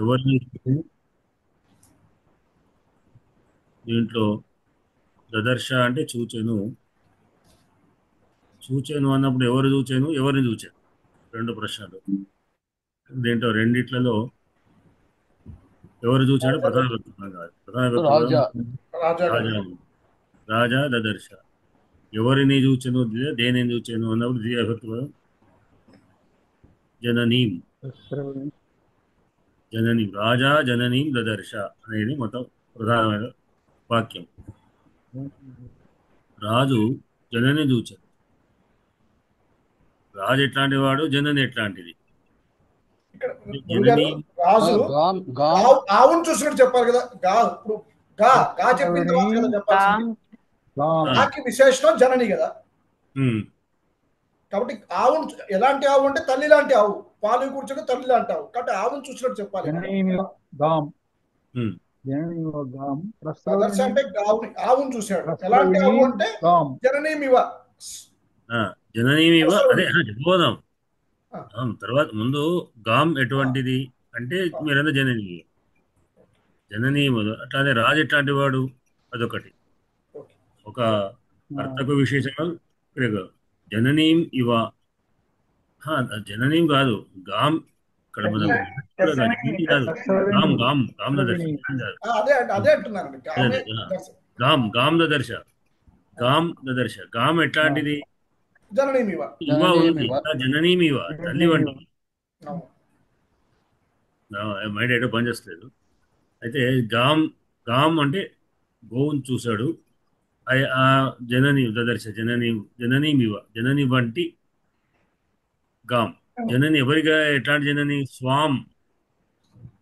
ఎవరిని దీంట్లో దదర్శ అంటే చూచెను. చూచెను అన్నప్పుడు ఎవరు చూచెను, ఎవరిని చూచెను? రెండు ప్రశ్నలు. దీంట్లో రెండిట్లలో ఎవరు చూచాడు? రాజా ప్రధాన వ్యక్తులు కాదు. ప్రధాన వ్యక్తులు రాజా రాజా గారు. రాజా ఉంది. రాజా దదర్శ. ఎవరిని చూచెను, దేనిని చూచెను అన్నప్పుడు ద్వితీయ విభక్తి పదం జననీం. జననీం. రాజా జననీం దదర్శ అనేది మొత్తం ప్రధానమైన వాక్యం. రాజు జనని చూచాడు. రాజు ఎట్లాంటి వాడు, జనని ఎట్లాంటిది? ఇక్కడ జనని గురుగారు రాజు గామ్ గామ్ ఆవును చూసినట్టు చెప్పాలి కదా. ఇప్పుడు గా చెప్పిన తర్వాత కదా చెప్పాల్సింది. గాకి విశేషణం జనని కదా. కాబట్టి ఆవును ఎలాంటి ఆవు అంటే తల్లి లాంటి ఆవు, పాలు కూర్చొని తల్లి లాంటి ఆవు, కాబట్టి ఆవును చూసినట్టు చెప్పాలి. దర్శ అంటే ఆవును చూశాడు. ఎలాంటి ఆవు అంటే జననీమివ. జననీమివ అదే చెప్పుకోదాం. తర్వాత ముందు గామ్ ఎటువంటిది అంటే మీరంతా జననీ. జననీములు అట్లానే రాజు ఎట్లాంటి వాడు, అదొకటి. ఒక అర్థకు విశేషణం జననీం ఇవ. జననీం కాదు, గామ్. ఇక్కడ మనం కాదు, గామ్ గామ్ గామ్ దదర్శ. అదే అంటున్నానండి. గామ్ గామ్ దదర్శ. గామ్ దదర్శ. గామ్ ఎట్లాంటిది? జననీమివ. ఇవ ఉంది. జననీమివ తల్లి వంటి. మైండ్ ఏటో పనిచేస్తలేదు. అయితే గామ్ గామ్ అంటే గోవును చూశాడు. ఆ జనని దదర్శ. జననీమివ జనని వంటి గామ్. జనని ఎవరిగా, ఎట్లాంటి జనని? స్వాం.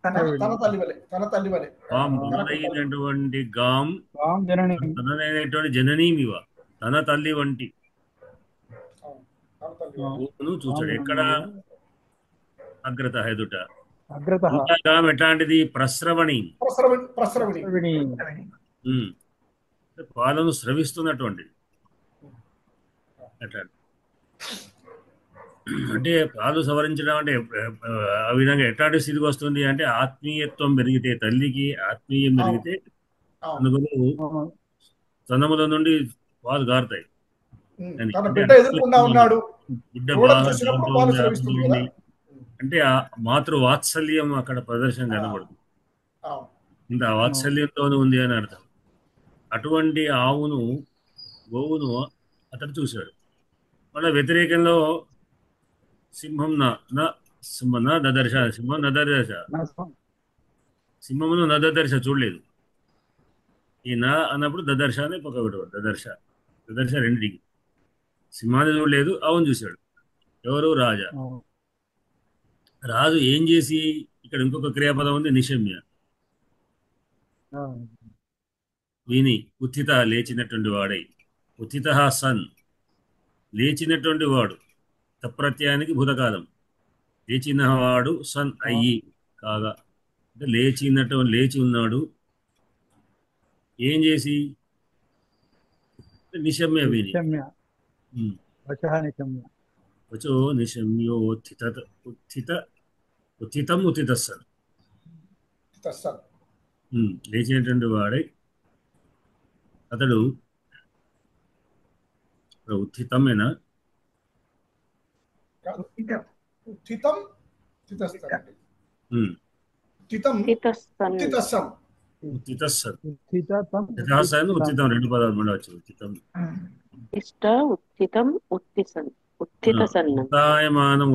తన తల్లి వలె స్వాం తనదైనటువంటి గామ్, తనదైనటువంటి జననీమివ తన తల్లి వంటి గోవును చూశాడు. ఎక్కడ? అగ్రత ఎదుట. గామ్ ఎట్లాంటిది? ప్రస్రవణి. పాలను స్రవిస్తున్నటువంటిది. అట్లా అంటే పాలు సవరించడం అంటే ఆ విధంగా ఎట్లాంటి స్థితికి వస్తుంది అంటే ఆత్మీయత్వం పెరిగితే, తల్లికి ఆత్మీయం పెరిగితే అందుకు స్తనముల నుండి పాలు గారుతాయి. బిడ్డ బాగా అంటే ఆ మాతృ వాత్సల్యం అక్కడ ప్రదర్శన కనబడుతుంది. ఇంత వాత్సల్యంతోనే ఉంది అని అర్థం. అటువంటి ఆవును, గోవును అతడు చూశాడు. మళ్ళీ వ్యతిరేకంలో సింహం దదర్శ. సింహం నదర్శ. సింహమును నదర్శ చూడలేదు. ఈ నా అన్నప్పుడు దదర్శ అని పక్కబెట్టు. దదర్శ రెండింటికి. సింహాన్ని చూడలేదు, ఆవును చూశాడు. ఎవరు? రాజా. రాజు ఏం చేసి, ఇక్కడ ఇంకొక క్రియాపదం ఉంది, నిశమ్య. విని ఉత్థిత లేచినటువంటి వాడై. ఉత్థిత సన్ లేచినటువంటి వాడు. తప్రత్యయానికి భూతకాలం. లేచిన వాడు సన్ అయ్యి కాగా, అంటే లేచి ఉన్నాడు. ఏం చేసి? నిశమ్య విని. వచో నిశమ్యోత్థిత ఉత్థితం ఉత్థితస్సన్. లేచినటువంటి వాడై అతడు ఉత్థితమేనా? ఉత్థితం రెండు పదాలు ఉండవచ్చు. ఉత్థితం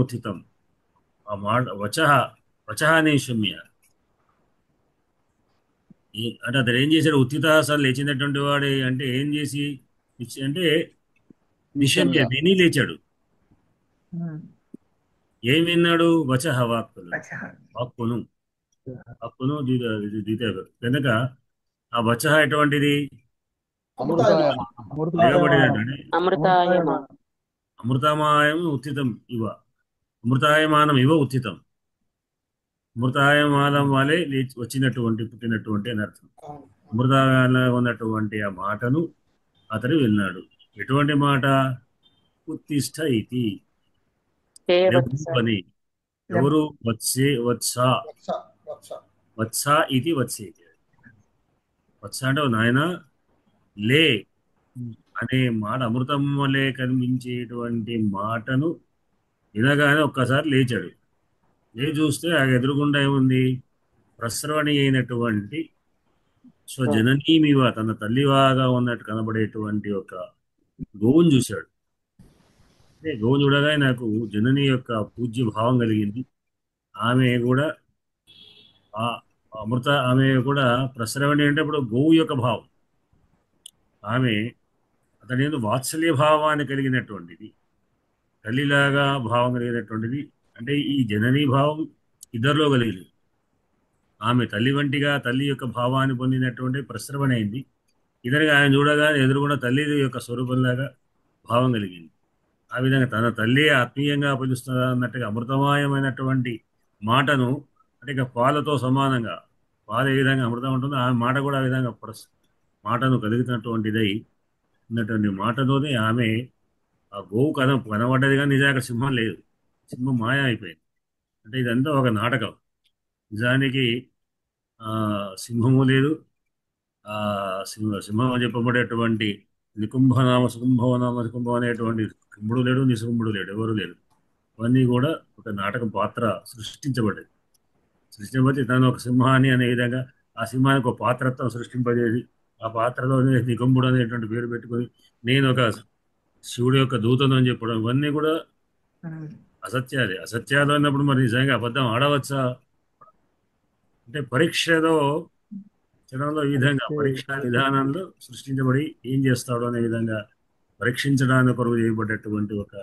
ఉత్థితం. ఆ మాట వచః నిశమ్య అంటే అతడు ఏం చేశాడు? ఉత్థిత సార్ లేచినటువంటి వాడే అంటే ఏం చేసి అంటే నిశమ్య విని లేచాడు. ఏం విన్నాడు? వచః వాక్కును కనుక ఆ వచః ఎటువంటిది? అమృతమాయం ఉత్థితం ఇవ. అమృతాయమానం ఇవ ఉత్థితం. అమృతాయమానం వలె వచ్చినటువంటి, పుట్టినటువంటి అని అర్థం. అమృతంగా ఉన్నటువంటి ఆ మాటను అతడు విన్నాడు. ఎటువంటి మాట? ఉత్తిష్ట ఇతి. అని ఎవరు? వత్స వత్స. వత్స ఇది వత్సేతి. వత్స అంటే నాయన లే అనే మాట, అమృతం వలె కనిపించేటువంటి మాటను వినగానే ఒక్కసారి లేచాడు. లేచి చూస్తే ఆ ఎదురుగుండా ఏముంది, ప్రస్రవణి అయినటువంటి స్వజననీమివ, తన తల్లివాగా ఉన్నట్టు కనబడేటువంటి ఒక గోవును చూశాడు. అంటే గోవును చూడగానే నాకు జనని యొక్క పూజ్య భావం కలిగింది. ఆమె కూడా ఆ ఆమె కూడా ప్రస్రవణి అంటే ఇప్పుడు గోవు యొక్క భావం. ఆమె అతని యందు వాత్సల్య భావాన్ని కలిగినటువంటిది, తల్లిలాగా భావం కలిగినటువంటిది. అంటే ఈ జననీ భావం ఇద్దరిలో కలిగింది. ఆమె తల్లి వంటిగా తల్లి యొక్క భావాన్ని పొందినటువంటి ప్రస్రవణ అయింది. ఇతనికి ఆయన చూడగానే ఎదురుగున్న తల్లి యొక్క స్వరూపంలాగా భావం కలిగింది. ఆ విధంగా తన తల్లి ఆత్మీయంగా పిలుస్తుందా అన్నట్టుగా అమృతమయమైనటువంటి మాటను, అంటే ఇక పాలతో సమానంగా, పాలు ఏ విధంగా అమృతం ఉంటుందో ఆ మాట కూడా ఆ విధంగా మాటను కలిగినటువంటిదై ఉన్నటువంటి మాటతోనే ఆమె ఆ గోవు కనబడ్డది, కానీ నిజానికి సింహం లేదు, సింహం మాయ అయిపోయింది. అంటే ఇదంతా ఒక నాటకం. నిజానికి సింహము లేదు. సింహం అని చెప్పబడేటువంటి నికుంభనామ సుకుంభవనామ నికుంభం అనేటువంటి కుంభుడు లేడు, నిశుంభుడు లేడు, ఎవరు లేరు. అవన్నీ కూడా ఒక నాటకం పాత్ర సృష్టించబడ్డది. సృష్టించబడి తను ఒక సింహాన్ని అనే విధంగా ఆ సింహానికి ఒక పాత్రత్వం సృష్టింపజేసి ఆ పాత్రలో నికుంభుడు అనేటువంటి పేరు పెట్టుకొని నేను ఒక శివుడు యొక్క దూతను అని చెప్పడం, ఇవన్నీ కూడా అసత్యాలు. అసత్యాలు అన్నప్పుడు మరి నిజంగా అబద్ధం ఆడవచ్చా? అంటే పరీక్షలో క్షణంలో ఈ విధంగా పరీక్షా విధానంలో సృష్టించబడి ఏం చేస్తాడు అనే విధంగా పరీక్షించడానికి కొరకు చేయబడ్డటువంటి ఒక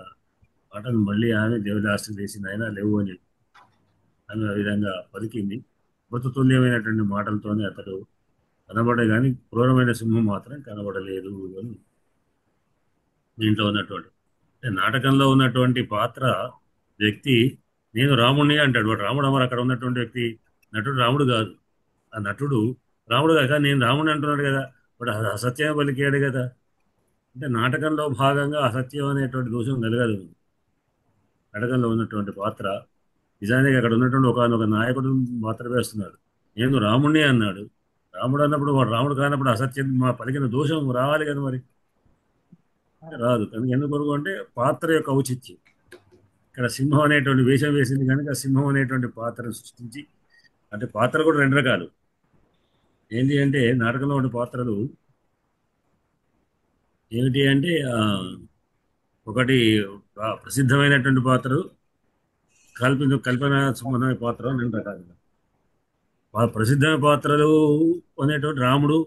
మాటను మళ్ళీ ఆమె దేవదాసు చేసింది. అయినా లేవు అని ఆమె ఆ విధంగా పలికింది. మృతతుల్యమైనటువంటి మాటలతోనే అతడు కనబడే, కానీ క్రూరమైన సింహం మాత్రం కనబడలేదు అని దీంట్లో ఉన్నటువంటి, అంటే నాటకంలో ఉన్నటువంటి పాత్ర వ్యక్తి నేను రాముడిని అంటాడు. వాడు రాముడు అమరు అక్కడ ఉన్నటువంటి వ్యక్తి నటుడు రాముడు కాదు. ఆ నటుడు రాముడు కాక నేను రాముడు అంటున్నాడు కదా, వాడు అసత్యం పలికాడు కదా. అంటే నాటకంలో భాగంగా అసత్యం అనేటువంటి దోషం కలగదు. నాటకంలో ఉన్నటువంటి పాత్ర నిజానికి అక్కడ ఉన్నటువంటి ఒక నాయకుడు మాత్రం వేస్తున్నాడు. నేను రాముడిని అన్నాడు. రాముడు అన్నప్పుడు వాడు రాముడు కానప్పుడు అసత్యం మా పలికిన దోషం రావాలి కదా, మరి రాదు. కానీ ఎందుకు అంటే పాత్ర యొక్క ఔచిత్యం. ఇక్కడ సింహం అనేటువంటి వేషం వేసింది కనుక సింహం అనేటువంటి పాత్రను సృష్టించి, అంటే పాత్ర కూడా రెండు రకాలు. ఏంటి అంటే నాటకంలో ఉన్న పాత్రలు ఏమిటి అంటే ఒకటి ప్రసిద్ధమైనటువంటి పాత్రలు, కల్పన సంబంధమైన పాత్రలు రెండు రకాలుగా. ప్రసిద్ధమైన పాత్రలు అనేటువంటి రాముడు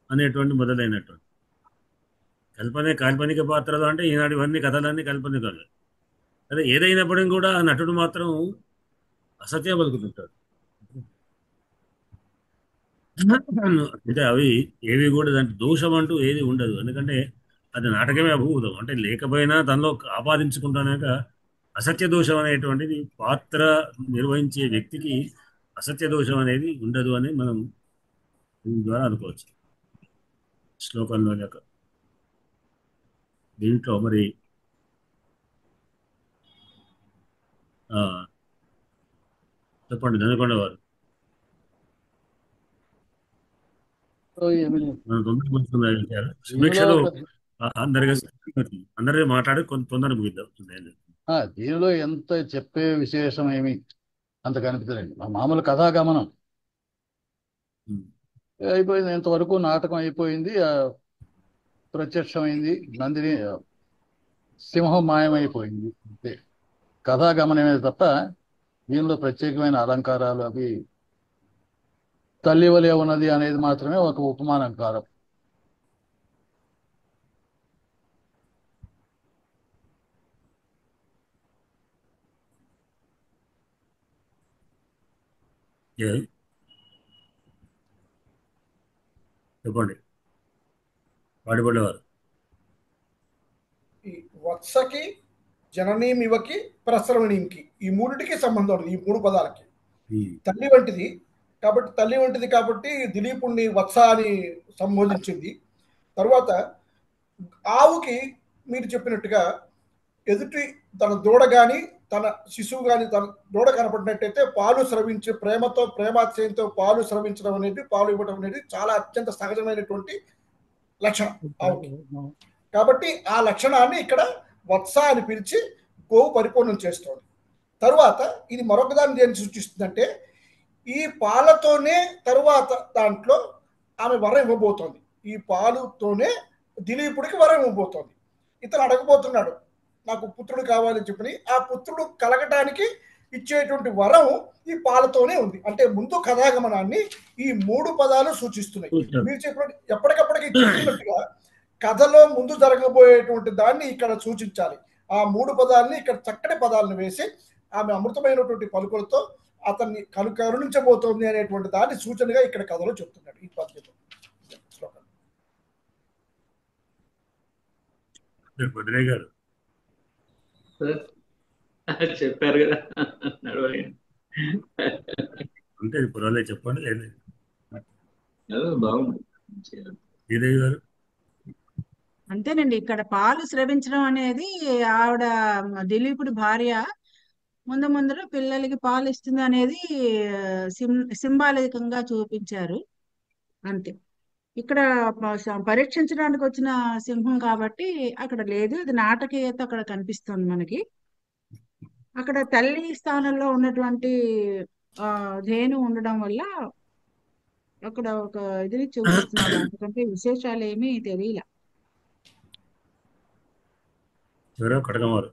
అనేటువంటి మొదలైనటువంటి కాల్పనిక పాత్రలు అంటే ఈనాడు ఇవన్నీ కథలన్నీ కల్పనికలు. అదే ఏదైనప్పటికీ కూడా ఆ నటుడు మాత్రం అసత్యం పలుకుతుంటాడు. అంటే అవి ఏవి కూడా దాంట్లో దోషం అంటూ ఏది ఉండదు. ఎందుకంటే అది నాటకమే అభూతం. అంటే లేకపోయినా తనలో ఆపాదించుకుంటానాక అసత్య దోషం అనేటువంటిది పాత్ర నిర్వహించే వ్యక్తికి అసత్య దోషం అనేది ఉండదు అని మనం దీని ద్వారా అనుకోవచ్చు. శ్లోకంలో దీంట్లో మరి చెప్పండి దనకొండ వారు. సమీక్షలో అందరికీ మాట్లాడి కొంత తొందర ముగిద్దాం. దీనిలో ఎంత చెప్పే విశేషం ఏమి అంత కనిపించలేదు. మామూలు కథాగమనం అయిపోయింది. ఇంతవరకు నాటకం అయిపోయింది, ప్రత్యక్షమైంది, నందిని సింహం మాయమైపోయింది. అంతే కథాగమనమే తప్ప దీనిలో ప్రత్యేకమైన అలంకారాలు అవి తల్లి వలె ఉన్నది అనేది మాత్రమే ఒక ఉపమానంకారం. చెప్పండి వాడిపడేవారు. ఈ వత్సకి, జననీమివకి, ప్రసరణీంకి ఈ మూడిటికి సంబంధం ఉంది. ఈ మూడు పదాలకి తల్లి వంటిది కాబట్టి, తల్లి వంటిది కాబట్టి దిలీపుణ్ణి వత్స అని సంబోధించింది. తర్వాత ఆవుకి మీరు చెప్పినట్టుగా ఎదుటి తన దూడ కానీ తన శిశువు కానీ తన దూడ కనపడినట్టయితే పాలు స్రవించి ప్రేమాశయంతో పాలు స్రవించడం అనేది, పాలు ఇవ్వడం అనేది చాలా అత్యంత సహజమైనటువంటి లక్షణం ఆవుకి. కాబట్టి ఆ లక్షణాన్ని ఇక్కడ వత్స అని పిలిచి గోవు పరిపూర్ణం చేస్తుంది. తరువాత ఇది మరొక దాన్ని దేని సూచిస్తుందంటే, ఈ పాలతోనే తరువాత దాంట్లో ఆమె వరం ఇవ్వబోతోంది. ఈ పాలుతోనే దిలీపుడికి వరం ఇవ్వబోతోంది. ఇతను అడగబోతున్నాడు, నాకు పుత్రుడు కావాలని చెప్పి. ఆ పుత్రుడు కలగటానికి ఇచ్చేటువంటి వరం ఈ పాలతోనే ఉంది. అంటే ముందు కథాగమనాన్ని ఈ 3 పదాలు సూచిస్తున్నాయి. మీరు చెప్పినట్టు ఎప్పటికప్పటికి చెప్పినట్టుగా కథలో ముందు జరగబోయేటువంటి దాన్ని ఇక్కడ సూచించాలి. ఆ 3 పదాలని ఇక్కడ చక్కటి పదాలను వేసి ఆమె అమృతమైనటువంటి పలుకులతో అతన్ని కరుణించబోతోంది అనేటువంటి దాన్ని సూచనగా ఇక్కడ కథలో చెప్తున్నాడు ఈ పద్యంలో. గారు చెప్పారు కదా, అంటే పర్వాలేదు, చెప్పండి. బాగుంది. శ్రీదేవి గారు అంతేనండి. ఇక్కడ పాలు స్రవించడం అనేది ఆవిడ దిలీపుడి భార్య ముందర పిల్లలకి పాలు ఇస్తుంది అనేది సింబాలికంగా చూపించారు అంతే. ఇక్కడ పరీక్షించడానికి వచ్చిన సింహం కాబట్టి అక్కడ లేదు, ఇది నాటకీయత అక్కడ కనిపిస్తుంది మనకి. అక్కడ తల్లి స్థానంలో ఉన్నటువంటి ధేను ఉండడం వల్ల అక్కడ ఒక ఇది చూపిస్తున్నారు, అందుకంటే విశేషాలు ఏమీ తెలియలే. కడగమారు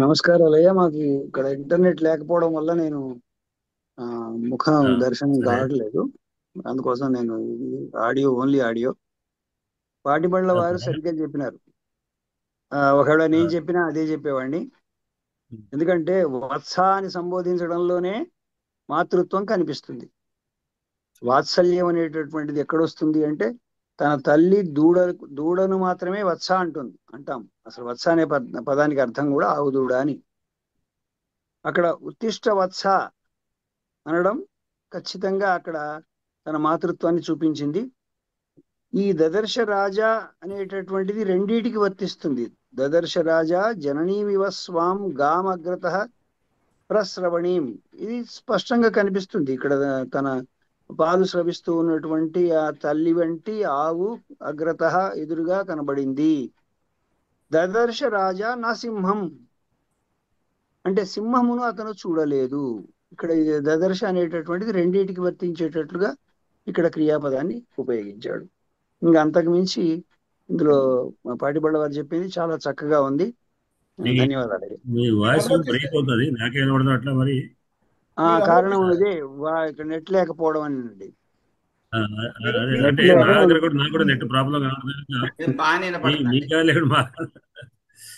నమస్కారాలు అయ్యా. మాకు ఇక్కడ ఇంటర్నెట్ లేకపోవడం వల్ల నేను ముఖం దర్శనం కావట్లేదు, అందుకోసం నేను ఓన్లీ ఆడియో. పాటిబండ్ల వారు సరిగ్గా చెప్పినారు. ఒకవేళ నేను చెప్పినా అదే చెప్పేవాడిని. ఎందుకంటే వత్స అని సంబోధించడంలోనే మాతృత్వం కనిపిస్తుంది. వాత్సల్యం అనేటటువంటిది ఎక్కడొస్తుంది అంటే, తన తల్లి దూడను మాత్రమే వత్స అంటాం. అసలు వత్స అనే పదానికి అర్థం కూడా ఆవు దూడ అని. అక్కడ ఉత్తిష్ట వత్స అనడం ఖచ్చితంగా అక్కడ తన మాతృత్వాన్ని చూపించింది. ఈ దదర్శ రాజా అనేటటువంటిది రెండిటికి వర్తిస్తుంది. దదర్శ రాజా జననీమివ స్వాం గామగ్రత ప్రస్రవణీం, ఇది స్పష్టంగా కనిపిస్తుంది. ఇక్కడ తన పాలు స్రవిస్తూ ఉన్నటువంటి ఆ తల్లి వంటి ఆవు అగ్రత ఎదురుగా కనబడింది. దదర్శ రాజా నా సింహం అంటే సింహమును అతను చూడలేదు. ఇక్కడ దదర్శ అనేటటువంటిది రెండింటికి వర్తించేటట్లుగా ఇక్కడ క్రియాపదాన్ని ఉపయోగించాడు. ఇంకా అంతకు మించి ఇందులో పాటిబండ్ల వారు చెప్పింది చాలా చక్కగా ఉంది. ధన్యవాదాలు. మీ వాయిస్ బ్రేక్ అవుతుంది, నాకే వినబడుతున్నట్లా. మరి కారణం ఇదే, ఇక్కడ నెట్ లేకపోవడం అండి. అంటే నాకు కూడా నెట్ ప్రాబ్లం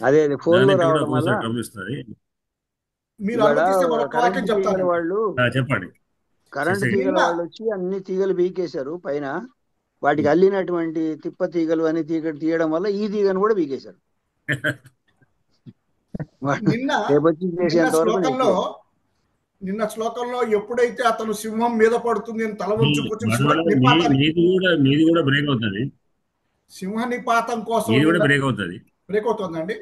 అదే ఫోన్ లో రావడం వల్ల వాళ్ళు చెప్పండి. కరెంట్ తీగల వాళ్ళు వచ్చి అన్ని తీగలు బీకేశారు పైన, వాటికి అల్లినటువంటి తిప్ప తీగలు అని తీయడం వల్ల ఈ తీగను కూడా బీకేశారు. నిన్న శ్లోకంలో ఎప్పుడైతే అతను సింహం మీద పడుతుంది అని తల వంచు సింహ నిపాతం కోసం బ్రేక్ అవుతుందండి.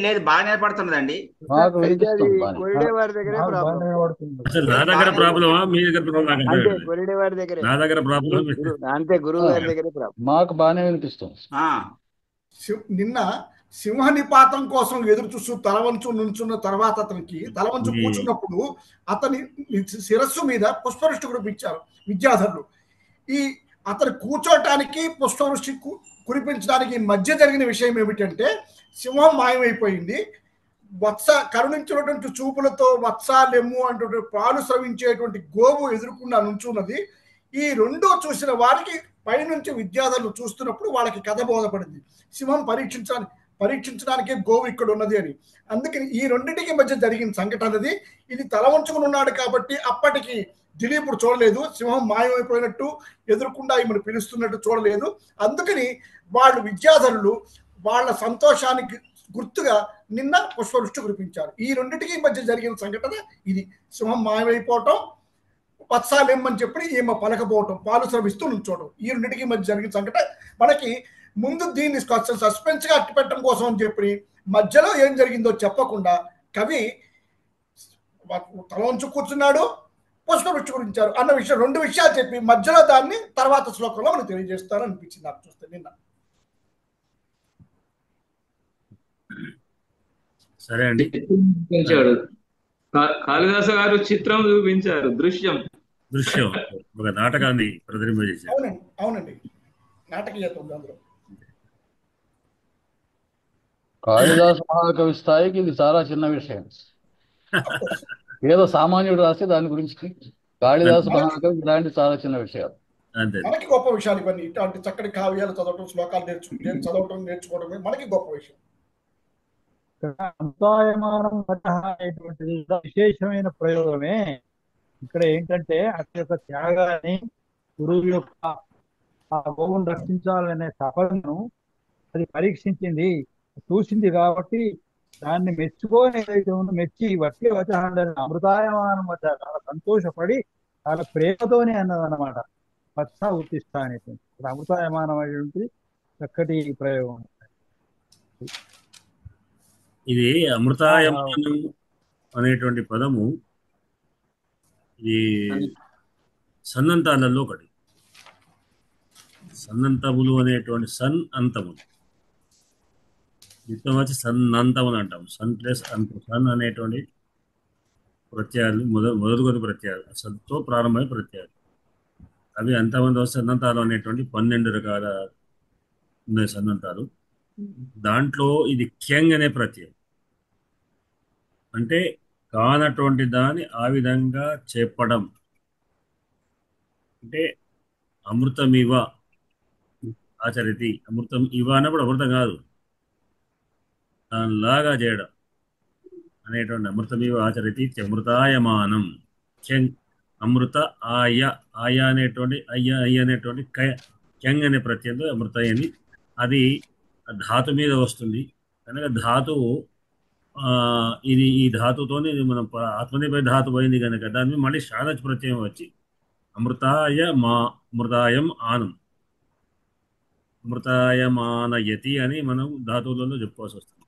లేదు బాగానే పడుతున్నదండి. కొరిడే వారి దగ్గరే అంతే, గురువు గారి దగ్గరే మాకు బాగానే వినిపిస్తుంది. నిన్న సింహ నిపాతం కోసం ఎదురు చూస్తూ తలవంచు నుంచున్న తర్వాత అతనికి తలవంచు కూర్చున్నప్పుడు అతని శిరస్సు మీద పుష్పవృష్టి కురిపించారు విద్యాధరులు. ఈ అతను కూర్చోటానికి పుష్పవృష్టి కురిపించడానికి మధ్య జరిగిన విషయం ఏమిటంటే, సింహం మాయమైపోయింది. వత్స కరుణించినటువంటి చూపులతో వత్స లెమ్ము అంటూ పాలు స్రవించేటువంటి గోవు ఎదుర్కొన్న నుంచున్నది. ఈ రెండో చూసిన వారికి పైనుంచి విద్యాధరులు చూస్తున్నప్పుడు వాళ్ళకి కథ బోధపడింది, సింహం పరీక్షించడానికే గోవు ఇక్కడ ఉన్నది అని. అందుకని ఈ రెండింటికి మధ్య జరిగిన సంఘటనది. ఇది తల వంచుకుని ఉన్నాడు కాబట్టి అప్పటికి దిలీపుడు చూడలేదు, సింహం మాయమైపోయినట్టు ఎదురుకుండా ఈమెను పిలుస్తున్నట్టు చూడలేదు. అందుకని వాళ్ళు విద్యాధరులు వాళ్ళ సంతోషానికి గుర్తుగా నిన్న పుష్పవృష్టి కురిపించారు. ఈ రెండింటికి మధ్య జరిగిన సంఘటన ఇది. సింహం మాయమైపోవటం, వత్సాలేమని చెప్పి ఈమె పలకపోవటం, పాలు స్రవిస్తూ నుంచోవడం, ఈ రెండింటికి మధ్య జరిగిన సంఘటన మనకి ముందు దీన్ని సస్పెన్స్ గా అట్టి పెట్టడం కోసం అని చెప్పి మధ్యలో ఏం జరిగిందో చెప్పకుండా కవి తల వంచు కూర్చున్నాడు, పుష్పవృష్టి గురించారు అన్న విషయం, రెండు విషయాలు చెప్పి మధ్యలో దాన్ని తర్వాత శ్లోకంలో మనకు తెలియజేస్తారు అనిపించింది నాకు చూస్తే నిన్న. సరే అండి. కాళిదాస గారు చిత్రం చూపించారు, దృశ్యం ఒక నాటకాన్ని ప్రతిబింబించారు. అవునండి, అవునండి, నాటకీయత ఉంది అందులో. కాళిదాస మహాకవి స్థాయికి ఇది చాలా చిన్న విషయం. ఏదో సామాన్యుడు రాస్తే దాని గురించి కాళిదాస మహాకవి ఇలాంటి చాలా చిన్న విషయాలు. మనకి గొప్ప విషయాలు ఇవన్నీ. ఇట్లాంటి చక్కటి కావ్యాలు చదవటం, శ్లోకాలు నేర్చుకోవడమే మనకి గొప్ప విషయం. అంతాయమానం అనేటువంటిది విశేషమైన ప్రయోగమే. ఇక్కడ ఏంటంటే అతని యొక్క త్యాగాన్ని, గురువు యొక్క ఆ గోవును రక్షించాలనే తపనను అది పరీక్షించింది, చూసింది. కాబట్టి దాన్ని మెచ్చుకొని ఏదైతే ఉందో మెచ్చి వట్టి వచహాలని అమృతాయమానం వద్ద చాలా సంతోషపడి చాలా ప్రేమతోనే అన్నదన్నమాట వత్స ఉత్తిష్ట అనేటువంటి. అమృతాయమానం అనేటువంటి చక్కటి ప్రయోగం. ఇది అమృతాయమానం అనేటువంటి పదము ఇది సన్నంతాలలో ఒకటి. సన్నంతములు అనేటువంటి సన్ అంతములు, నిత్యం వచ్చి సన్నంతములు అంటాం. సన్ ప్లస్ అంత, సన్ అనేటువంటి ప్రత్యయాలు మొదలుకొని ప్రత్యయాలు, సన్తో ప్రారంభమైన ప్రత్యయాలు. అవి అంతమంది వస్తే సన్నంతాలు అనేటువంటి 12 రకాల ఉన్నాయి సన్నంతాలు. దాంట్లో ఇది క్యంగ్ అనే ప్రత్యయం, అంటే కానటువంటి దాన్ని ఆ విధంగా చెప్పడం. అంటే అమృతమివ ఆచరితి, అమృతం ఇవ అన్నప్పుడు అమృతం కాదు, దానిలాగా చేయడం అనేటువంటి అమృతమివ ఆచరితి అమృతాయమానం. అమృత ఆయ అనేటువంటి అయ్య అనేటువంటి క్యంగ్ అనే ప్రత్యయంతో అమృతయని, అది ధాతు మీద వస్తుంది కనుక ధాతువు ఇది ఈ ధాతుతోనే మనం ఆత్మనిపై ధాతు పోయింది కనుక దాన్ని మళ్ళీ షాదచ్ ప్రత్యయం వచ్చి అమృతాయం ఆనం, అమృతాయమానయతి అని మనం ధాతువులలో చెప్పుకోవాల్సి వస్తుంది.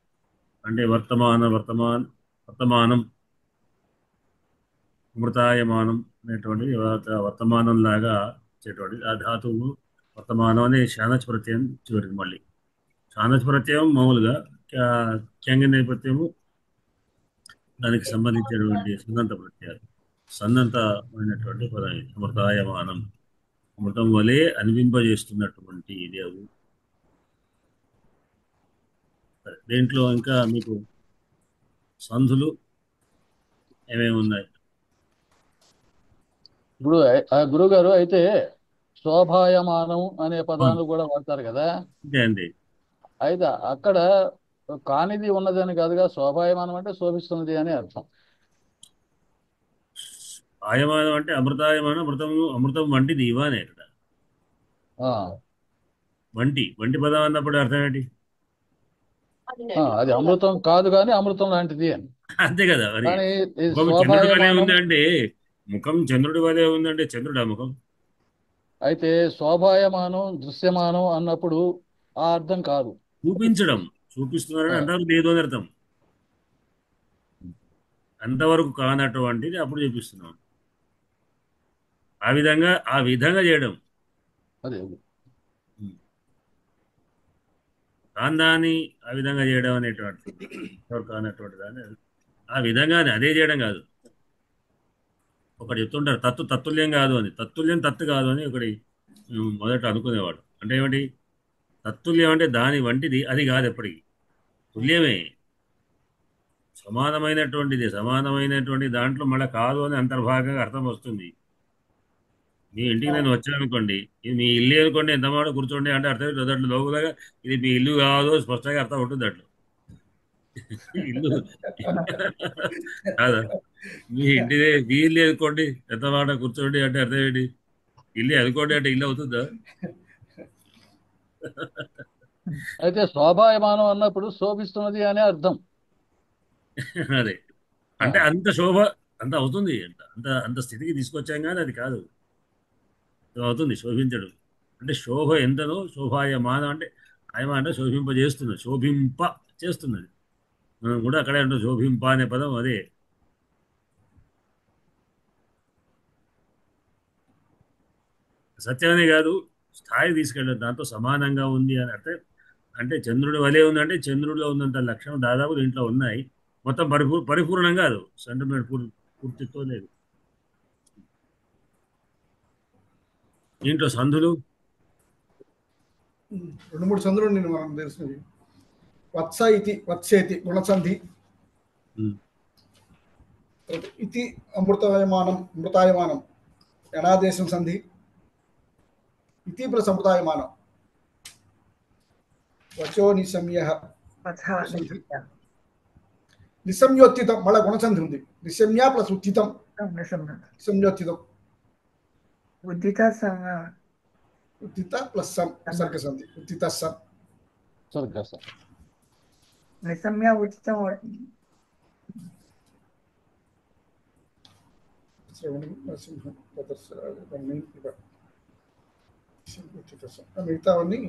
అంటే వర్తమానం అమృతాయమానం అనేటువంటి వర్తమానం లాగా వచ్చేటువంటి ఆ ధాతువు వర్తమానం అనే షానచ్ ప్రత్యయం చివరికి. మళ్ళీ షానచ్ ప్రత్యయం మామూలుగా క్యంగ నేపథ్యము దానికి సంబంధించినటువంటి సన్నంత ప్రత్యయాలు, సన్నంతమైనటువంటి పదం ఇది అమృతాయమానం. అమృతం వలె అనిపింపజేస్తున్నటువంటి ఇది. అది దేంట్లో ఇంకా మీకు సంధులు ఏమేమి ఉన్నాయి? ఇప్పుడు ఆ గురువు గారు అయితే శోభాయమానం అనే పదాలు కూడా వాడతారు కదా. అంతే. అయితే అక్కడ కానిది ఉన్నదని కాదుగా, శోభాయమానం అంటే శోభిస్తున్నది అని అర్థం. ఆయమానం అంటే అమృతాయమానం, అమృతం వంటిది ఇవానే. ఇక్కడ వంటి పదం అన్నప్పుడు అర్థం ఏంటి? అది అమృతం కాదు కానీ అమృతం లాంటిది అని. అంతే కదా. చంద్రుడి వలే ఉందంటే ముఖం చంద్రుడి వలే ఉందంటే చంద్రుడా ముఖం? అయితే శోభాయమానం దృశ్యమానం అన్నప్పుడు ఆ అర్థం కాదు. చూపిస్తున్నారని అంటారు, లేదు అని అర్థం. అంతవరకు కానటువంటిది అప్పుడు చూపిస్తున్నాం. ఆ విధంగా చేయడం, అదే కాందాన్ని ఆ విధంగా చేయడం అనేటువంటి కానటువంటి దాన్ని ఆ విధంగానే అదే చేయడం కాదు. ఒకటి చెప్తుంటారు తత్తుల్యం కాదు అని. తత్తుల్యం తత్తు కాదు అని ఒకటి మొదట అనుకునేవాడు. అంటే ఏమిటి? తత్తుల్యం అంటే దాని వంటిది, అది కాదు, ఎప్పటికీ తుల్యమే, సమానమైనటువంటి దాంట్లో మళ్ళీ కాదు అని అంతర్భాగంగా అర్థం వస్తుంది. మీ ఇంటికి నేను వచ్చాను అనుకోండి, ఇది మీ ఇల్లు అనుకోండి, ఎంతమాట కూర్చోండి అంటే అర్థం దాంట్లో లోపలగా ఇది మీ ఇల్లు కాదు స్పష్టంగా అర్థం ఉంటుంది. దాంట్లో ఇల్లు కాదా? మీ ఇంటిదే మీ ఇల్లు అనుకోండి, ఎంతమాట కూర్చోండి అంటే అర్థం ఏంటి? ఇల్లు అనుకోండి అంటే ఇల్లు అవుతుందా? అయితే శోభాయమానం అన్నప్పుడు శోభిస్తున్నది అనే అర్థం. అదే అంటే అంత శోభ అంత అవుతుంది, అంత స్థితికి తీసుకొచ్చాం కానీ అది కాదు, అవుతుంది శోభించడం. అంటే శోభ ఎంతనో శోభాయమానం అంటే ఆయమ అంటే శోభింపజేస్తున్నది, శోభింప చేస్తున్నది. మనం కూడా అక్కడే ఉంటాం, శోభింప అనే పదం అదే. సత్యమనే కాదు, స్థాయి తీసుకెళ్ళదు, దాంతో సమానంగా ఉంది అని అంటే, అంటే చంద్రుడి వలె ఉందంటే చంద్రుడిలో ఉన్నంత లక్షణం దాదాపు దీంట్లో ఉన్నాయి. మొత్తం పరిపూర్ణం కాదు, సెంటిమీటర్ పూర్తితో లేదు. దీంట్లో సంధులు 2-3 సంధులు నేను మనం తెలిసినవి. వత్స ఇతి, వత్సేతి గుణసంధి. ఇతి అమృతాయమానం, అమృతాయమానం యణాదేశం సంధి. ఇతి ప్లస్ అమృతాయమానం. వచో నిశమ్య నిశమ్యోత్థితం, మళ్ళీ గుణసంధి ఉంది. నిశమ్య ప్లస్ ఉత్థితం, నిశమ్యోత్థితం. ఉత్థిత ప్లస్ సన్, విసర్గ సంధి. ఉత్థిత సన్, నిశమ్య ఉచితం. మిగతావన్నీ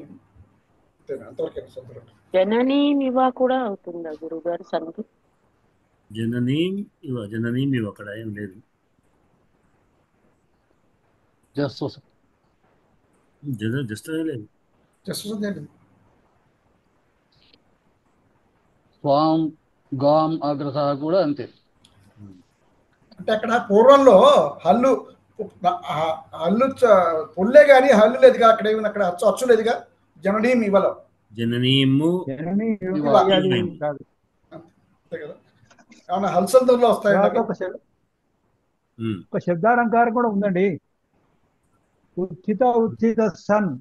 అంతవరకే. జననీ వివా కూడా అవుతుందా గురుగారు సంధి? జననీం ఇవ అక్కడ ఏం లేదు. జస్ట్ లేదు. స్వాం గాం అగ్రస కూడా అంతే. అంటే అక్కడ పూర్వంలో హల్లు పొల్లే గాని హల్లు లేదుగా, అక్కడ ఏమైనా అక్కడ అచ్చు లేదుగా. జననీం ఇవలో జననీము అంతే కదా. ఏమన్నా హల్సంతంలో వస్తాయి. ఒక శబ్దాలంకారం కూడా ఉందండి. ఉత్థిత సన్.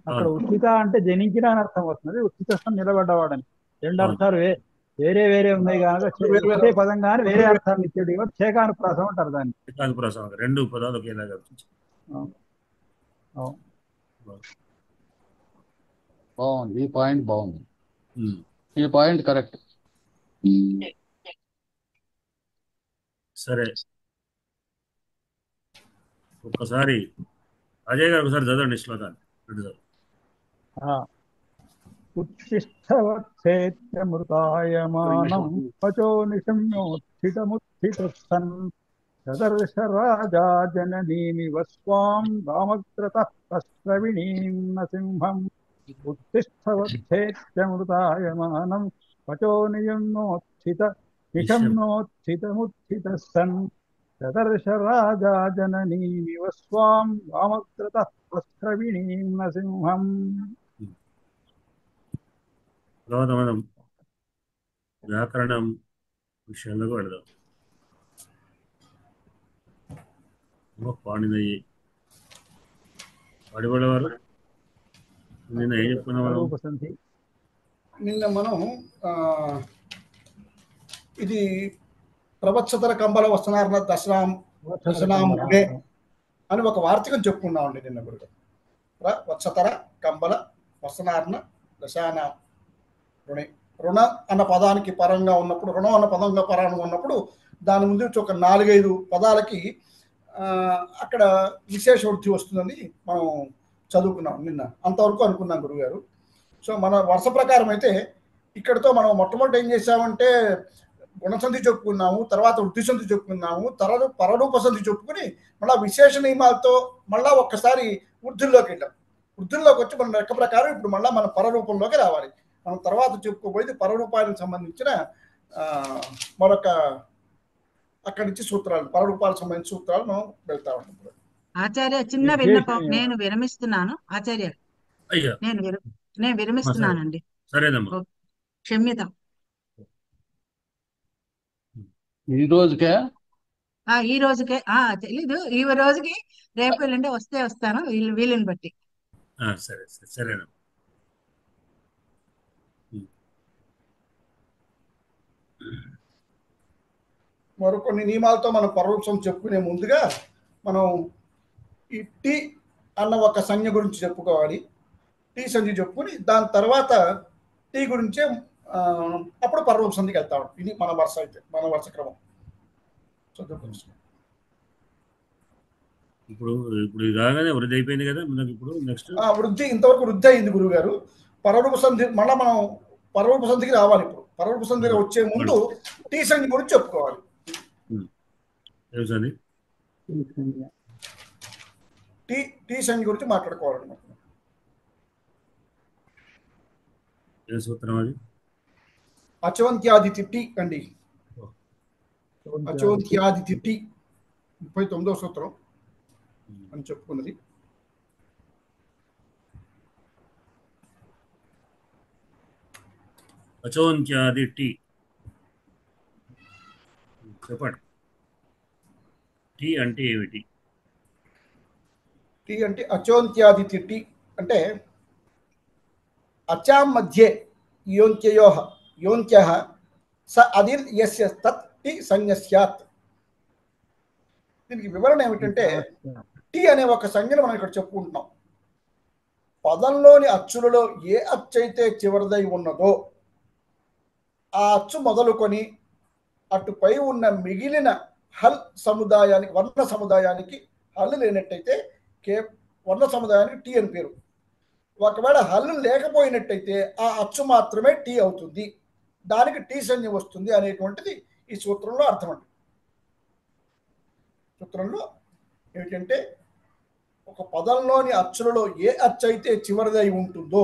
అక్కడ ఉత్థిత అంటే జనించిన అని అర్థం వస్తుంది, ఉత్థిత సన్ నిలబడ్డవాడని. రెండు అర్థాలు వేరే వేరే ఉన్నాయి కనుక ఒకే పదం కానీ వేరే అర్థాలు ఇచ్చేది చేకానుప్రాసం అంటారు దాన్ని. చేకానుప్రాసం, రెండు పదాలు ఒకేలాగా. బాగుంది, ఈ పాయింట్ బాగుంది, ఈ పాయింట్ కరెక్ట్. సరే, ఒక్కసారి అజయ్ గారు ఒకసారి చదవండి శ్లోకాన్ని. ఉత్తిష్టవత్సేత్యమృతాయమానం పచో నిశమ్యోత్థితముత్థితస్సన్ దదర్శ రాజా జననీమివ స్వాం రామగ్రతః ప్రస్రవిణీం నసింహం. ఉత్తిష్టవత్సేత్యమృతాయమానం పచో నిశమ్యోత్థితముత్థితస్సన్ దదర్శ రాజా జననీమివ స్వాం రామగ్రతః ప్రస్రవిణీం నసింహం. తర్వాత మనం వ్యాకరణం విషయంలోకి వెళదాం. పాడినయ్యి పాడిపడేవారు నిన్న ఏం చెప్పుకున్నాం మనం? నిన్న మనం ఇది ప్రవత్సతర కంబల వస్తనారణ దశనామునే అని ఒక వార్తకం చెప్పుకున్నామండి నిన్న గురుగారు. ప్రవత్సతర కంబల వస్తనారణ దశానా రుణే. రుణ అన్న పదానికి పరంగా ఉన్నప్పుడు, రుణం అన్న పదంగా పరంగా ఉన్నప్పుడు దాని ముందు ఒక 4-5 పదాలకి అక్కడ విశేష వృద్ధి వస్తుందని మనం చదువుకున్నాం నిన్న. అంతవరకు అనుకున్నాం గురుగారు. సో మన వరుస ప్రకారం అయితే ఇక్కడతో మనం మొట్టమొదటి ఏం చేసామంటే గుణసంధి చెప్పుకున్నాము, తర్వాత వృద్ధి సంధి చెప్పుకున్నాము, తర్వాత పరరూప సంధి చెప్పుకుని మళ్ళీ విశేష నియమాలతో మళ్ళీ ఒక్కసారి వృద్ధుల్లోకి వెళ్ళాం. వృద్ధుల్లోకి వచ్చి మన లెక్క ప్రకారం ఇప్పుడు మళ్ళీ మన పరరూపంలోకి రావాలి. మనం తర్వాత చెప్పుకోబోయేది పరరూపానికి సంబంధించిన మరొక అక్కడి నుంచి సూత్రాలు, పరరూపాలకు సంబంధించిన సూత్రాలు మనం వెళ్తా ఉంటాం. ఆచార్య, చిన్న విన్నపం, నేను విరమిస్తున్నాను ఆచార్య. నేను విరమిస్తున్నానండి. సరేనమ్మా, క్షమ్యత. ఈ రోజుకే తెలీదు, ఈ రోజుకి రేపు వెళ్ళండి, వస్తే వస్తాను వీళ్ళని బట్టి. సరే సరేనమ్మా. మరికొన్ని నియమాలతో మనం పరరూపం చెప్పుకునే ముందుగా మనం ఈ టీ అన్న ఒక సంజ్ఞ గురించి చెప్పుకోవాలి. టీ సంధి చెప్పుకుని దాని తర్వాత టీ గురించే అప్పుడు పరరూప సంధికి వెళ్తాం. ఇది మన వరుస అయితే, మన వరుస క్రమం చదువుకుంటున్నాం. ఇప్పుడు ఇది కాగానే వృద్ధి అయిపోయింది కదా మనకి. ఇప్పుడు నెక్స్ట్ వృద్ధి, ఇంతవరకు వృద్ధి అయింది గురువు గారు. పరరూప సంధి మళ్ళీ మనం పరరూప సంధికి రావాలి. ఇప్పుడు పరరూప సంధికి వచ్చే ముందు టీ సంధి గురించి చెప్పుకోవాలి. టీ సంధి గురించి మాట్లాడుకోవాలన్నమాట. ఏ సూత్రం అది? అచవంత్యాదితి టీ అండి. అచవంత్యాదితి టీ 39వ సూత్రం అని చెప్పుకున్నది. అచోంత్యాది టీ చెప్పండి. టీ అంటే ఏమిటి? టీ అంటే అచోంత్యాదితి టీ అంటే అచాం మధ్యే యోంత్యయో యోంత్య స అదిర్ యస్య తత్ టీ సంజ్ఞ స్యాత్. దీనికి వివరణ ఏమిటంటే టీ అనే ఒక సంజ్ఞను మనం ఇక్కడ చెప్పుకుంటున్నాం. పదంలోని అచ్చులలో ఏ అచ్చు అయితే చివరిదై ఉన్నదో ఆ అచ్చు మొదలుకొని అటుపై ఉన్న మిగిలిన హల్ సముదాయానికి వర్ణ సముదాయానికి హల్ లేనట్టయితే వర్ణ సముదాయానికి టీ అని పేరు. ఒకవేళ హల్ లేకపోయినట్టయితే ఆ అచ్చు మాత్రమే టీ అవుతుంది, దానికి టీ సంజ్ఞ వస్తుంది అనేటువంటిది ఈ సూత్రంలో అర్థం అండి. సూత్రంలో ఏమిటంటే ఒక పదంలోని అచ్చులలో ఏ అచ్చు అయితే చివరిదై ఉంటుందో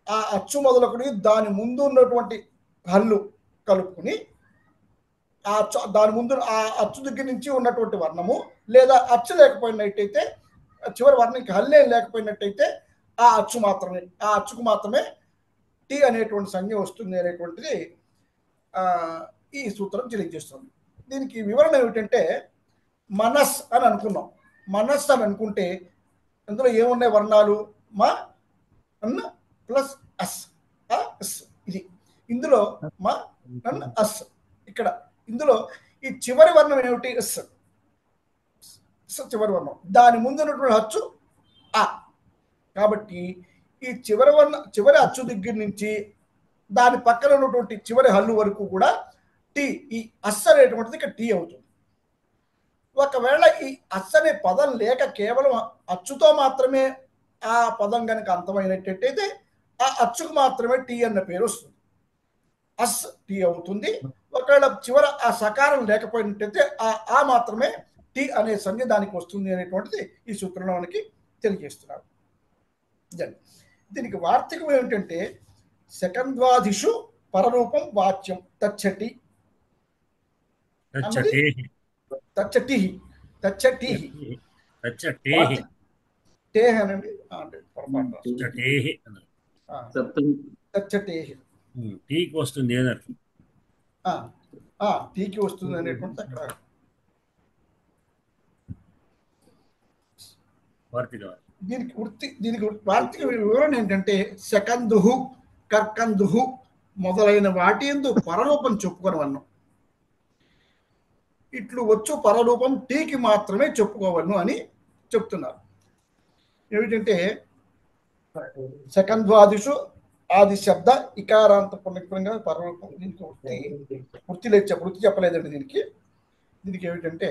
ఆ అచ్చు మొదలుకొని దాని ముందు ఉన్నటువంటి హల్లు కలుపుకుని ఆ అచ్చు దాని ముందు ఆ అచ్చు దగ్గర నుంచి ఉన్నటువంటి వర్ణము లేదా అచ్చు లేకపోయినట్టయితే చివరి వర్ణంకి హల్లే లేకపోయినట్టయితే ఆ అచ్చుకు మాత్రమే టీ అనేటువంటి సంజ్ఞ వస్తుంది అనేటువంటిది ఈ సూత్రం తెలియజేస్తుంది. దీనికి వివరణ ఏమిటంటే మనస్ అని అనుకున్నాం. మనస్ అని అనుకుంటే అందులో ఏమున్నాయి వర్ణాలు? మా అన్న ప్లస్ అస్ అస్ ఇది. ఇందులో మా అన్న అస్ ఇక్కడ. ఇందులో ఈ చివరి వర్ణం ఏమిటి? అస్ చివరి వర్ణం. దాని ముందు ఉన్నటువంటి అచ్చు ఆ. కాబట్టి ఈ చివరి అచ్చు దగ్గర నుంచి దాని పక్కన ఉన్నటువంటి చివరి హల్లు వరకు కూడా టీ, ఈ అస్ అనేటువంటిది ఇక్కడ టీ అవుతుంది. ఒకవేళ ఈ అస్ అనే పదం లేక కేవలం అచ్చుతో మాత్రమే ఆ పదం కనుక అంతమైనట్టయితే ఆ అచ్చుకు మాత్రమే టీ అన్న పేరు వస్తుంది, అస్ టీ అవుతుంది. ఒకవేళ చివర ఆ సకారం లేకపోయినట్టయితే ఆ మాత్రమే టీ అనే సంజ్ఞ దానికి వస్తుంది అనేటువంటిది ఈ సూత్రంలో మనకి తెలియజేస్తున్నారు. దీనికి వార్తికం ఏమిటంటే సెకంద్వాదిషు పరరూపం వాచ్యం తచ్చటి టీకి వస్తుంది టీకి వస్తుంది అనేటువంటి అక్కడ దీనికి వార్తిక వివరణ ఏంటంటే సెకందుహు కర్కందుహు మొదలైన వాటి యందు పరరూపం చెప్పుకోవలను. ఇట్లు వచ్చు పరరూపం టీకి మాత్రమే చెప్పుకోవలను అని చెప్తున్నారు. ఏమిటంటే సెకంద్వాదిషు ఆది శబ్ద ఇకారాంత పునఃపురంగా పరరూపం. దీనికి వృత్తి చెప్పలేదండి. దీనికి ఏమిటంటే